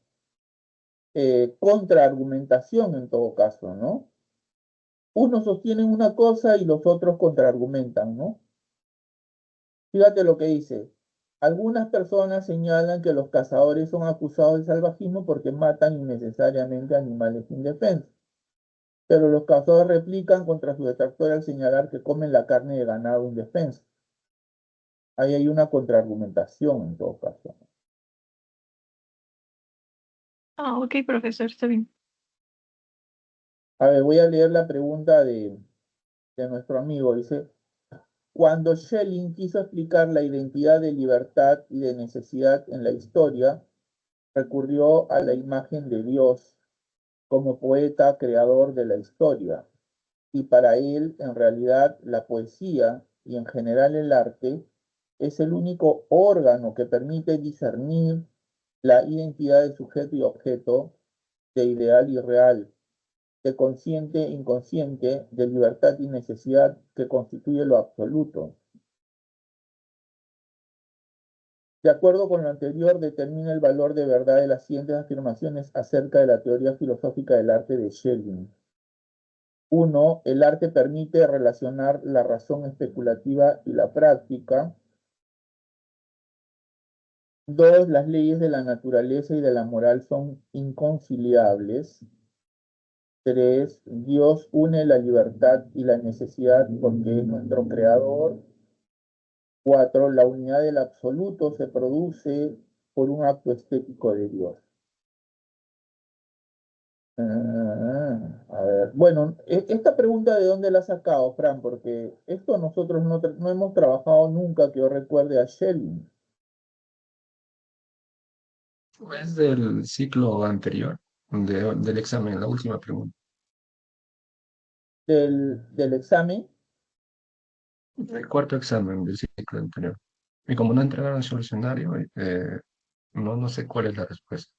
contraargumentación en todo caso, ¿no? Unos sostienen una cosa y los otros contraargumentan, ¿no? Fíjate lo que dice. Algunas personas señalan que los cazadores son acusados de salvajismo porque matan innecesariamente animales indefensos. Pero los cazadores replican contra su detractor al señalar que comen la carne de ganado indefenso. Ahí hay una contraargumentación en todo caso. Ah, ok, profesor, está bien. A ver, voy a leer la pregunta de nuestro amigo. Dice, cuando Schelling quiso explicar la identidad de libertad y de necesidad en la historia, recurrió a la imagen de Dios como poeta creador de la historia. Y para él, en realidad, la poesía y en general el arte es el único órgano que permite discernir la identidad de sujeto y objeto, de ideal y real, de consciente e inconsciente, de libertad y necesidad que constituye lo absoluto. De acuerdo con lo anterior, determina el valor de verdad de las siguientes afirmaciones acerca de la teoría filosófica del arte de Schelling. 1. El arte permite relacionar la razón especulativa y la práctica. 2. Las leyes de la naturaleza y de la moral son inconciliables. 3. Dios une la libertad y la necesidad porque es nuestro creador. 4. La unidad del absoluto se produce por un acto estético de Dios. A ver, bueno, esta pregunta de dónde la has sacado, Fran, porque esto nosotros no hemos trabajado nunca que yo recuerde a Schelling. Es del ciclo anterior, del examen, la última pregunta. Del examen. El cuarto examen del ciclo anterior. Y como no entregaron el solucionario, no sé cuál es la respuesta.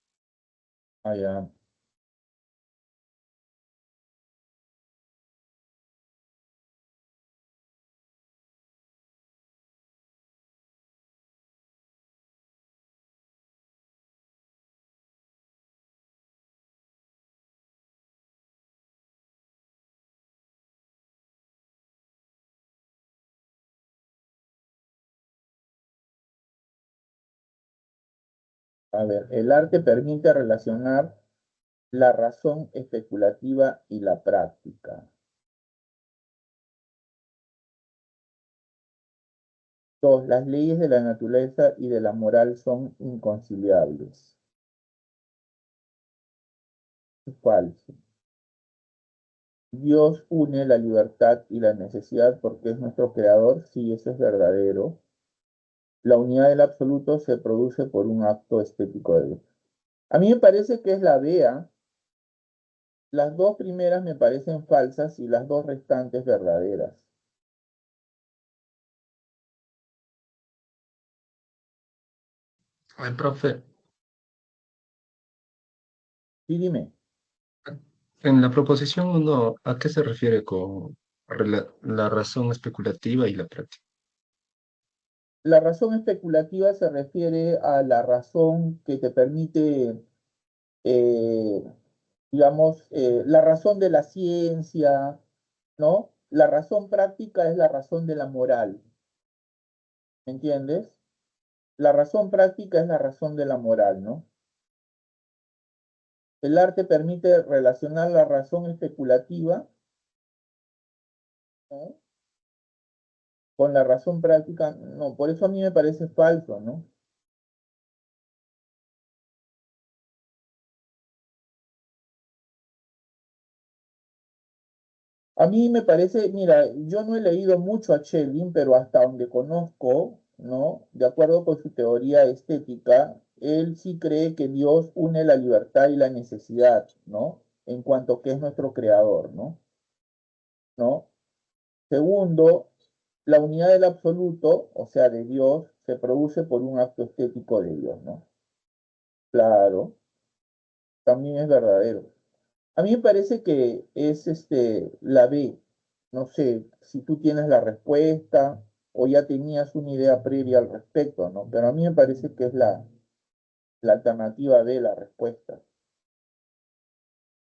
Ah, ya. A ver, el arte permite relacionar la razón especulativa y la práctica. 2. Las leyes de la naturaleza y de la moral son inconciliables. Falso. Dios une la libertad y la necesidad porque es nuestro creador. Sí, eso es verdadero. La unidad del absoluto se produce por un acto estético de Dios. A mí me parece que es la BEA. Las dos primeras me parecen falsas y las dos restantes verdaderas. Profe, Sí, dime. en la proposición 1, ¿a qué se refiere con la razón especulativa y la práctica? La razón especulativa se refiere a la razón que te permite, eh, digamos, la razón de la ciencia, ¿no? La razón práctica es la razón de la moral, ¿me entiendes? La razón práctica es la razón de la moral, ¿no? El arte permite relacionar la razón especulativa, ¿no? Con la razón práctica, no, por eso a mí me parece falso, ¿no? A mí me parece, mira, yo no he leído mucho a Schelling, pero hasta donde conozco, ¿no? De acuerdo con su teoría estética, él sí cree que Dios une la libertad y la necesidad, ¿no? En cuanto que es nuestro creador, ¿no? ¿No? Segundo, la unidad del absoluto, o sea, de Dios, se produce por un acto estético de Dios, ¿no? Claro, también es verdadero. A mí me parece que es la B. No sé si tú tienes la respuesta o ya tenías una idea previa al respecto, ¿no? Pero a mí me parece que es la alternativa B la respuesta.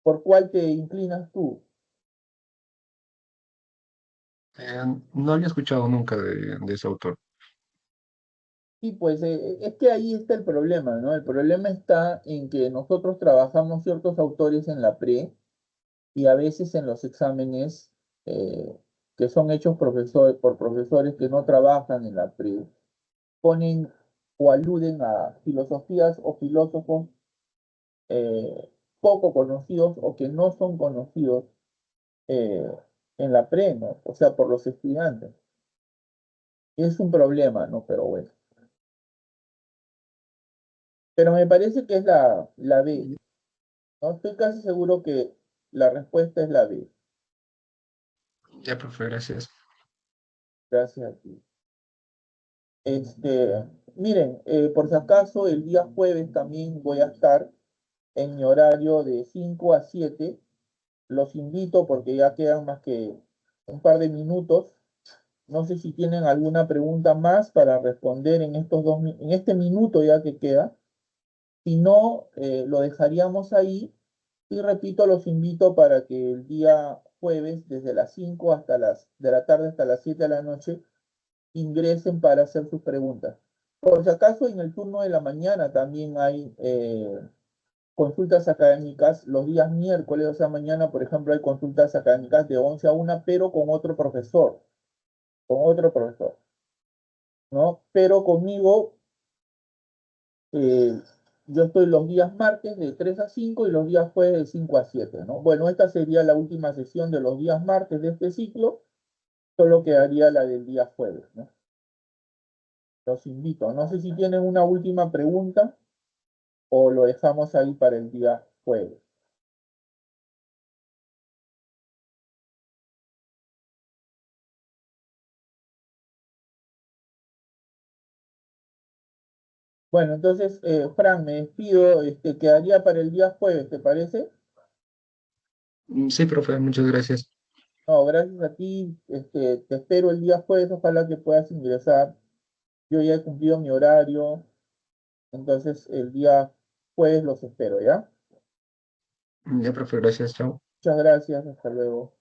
¿Por cuál te inclinas tú? No había escuchado nunca de ese autor. Sí, pues es que ahí está el problema, ¿no? El problema está en que nosotros trabajamos ciertos autores en la pre y a veces en los exámenes eh, que son hechos por profesores que no trabajan en la pre, ponen o aluden a filosofías o filósofos poco conocidos o que no son conocidos eh, en la pre, ¿no? O sea, por los estudiantes. Y es un problema, ¿no? Pero bueno. Pero me parece que es la B, ¿no? Estoy casi seguro que la respuesta es la B. Ya, profe, gracias. Gracias a ti. Miren, por si acaso, el día jueves también voy a estar en mi horario de 5 a 7. Los invito porque ya quedan más que un par de minutos. No sé si tienen alguna pregunta más para responder en en este minuto ya que queda. Si no, lo dejaríamos ahí. Y repito, los invito para que el día jueves, desde las 5 hasta de la tarde hasta las 7 de la noche, ingresen para hacer sus preguntas. Por si acaso, en el turno de la mañana también hay consultas académicas. Los días miércoles, o sea, mañana, por ejemplo, hay consultas académicas de 11 a 1, pero con otro profesor, ¿no? Pero conmigo, eh, yo estoy los días martes de 3 a 5 y los días jueves de 5 a 7, ¿no? Bueno, esta sería la última sesión de los días martes de este ciclo, solo quedaría la del día jueves, ¿no? Los invito. No sé si tienen una última pregunta o lo dejamos ahí para el día jueves. Bueno, entonces, Fran, me despido, quedaría para el día jueves, ¿te parece? Sí, profe, muchas gracias. No, gracias a ti, te espero el día jueves, ojalá que puedas ingresar. Yo ya he cumplido mi horario, entonces el día jueves los espero, ¿ya? Ya, profe, gracias, chao. Muchas gracias, hasta luego.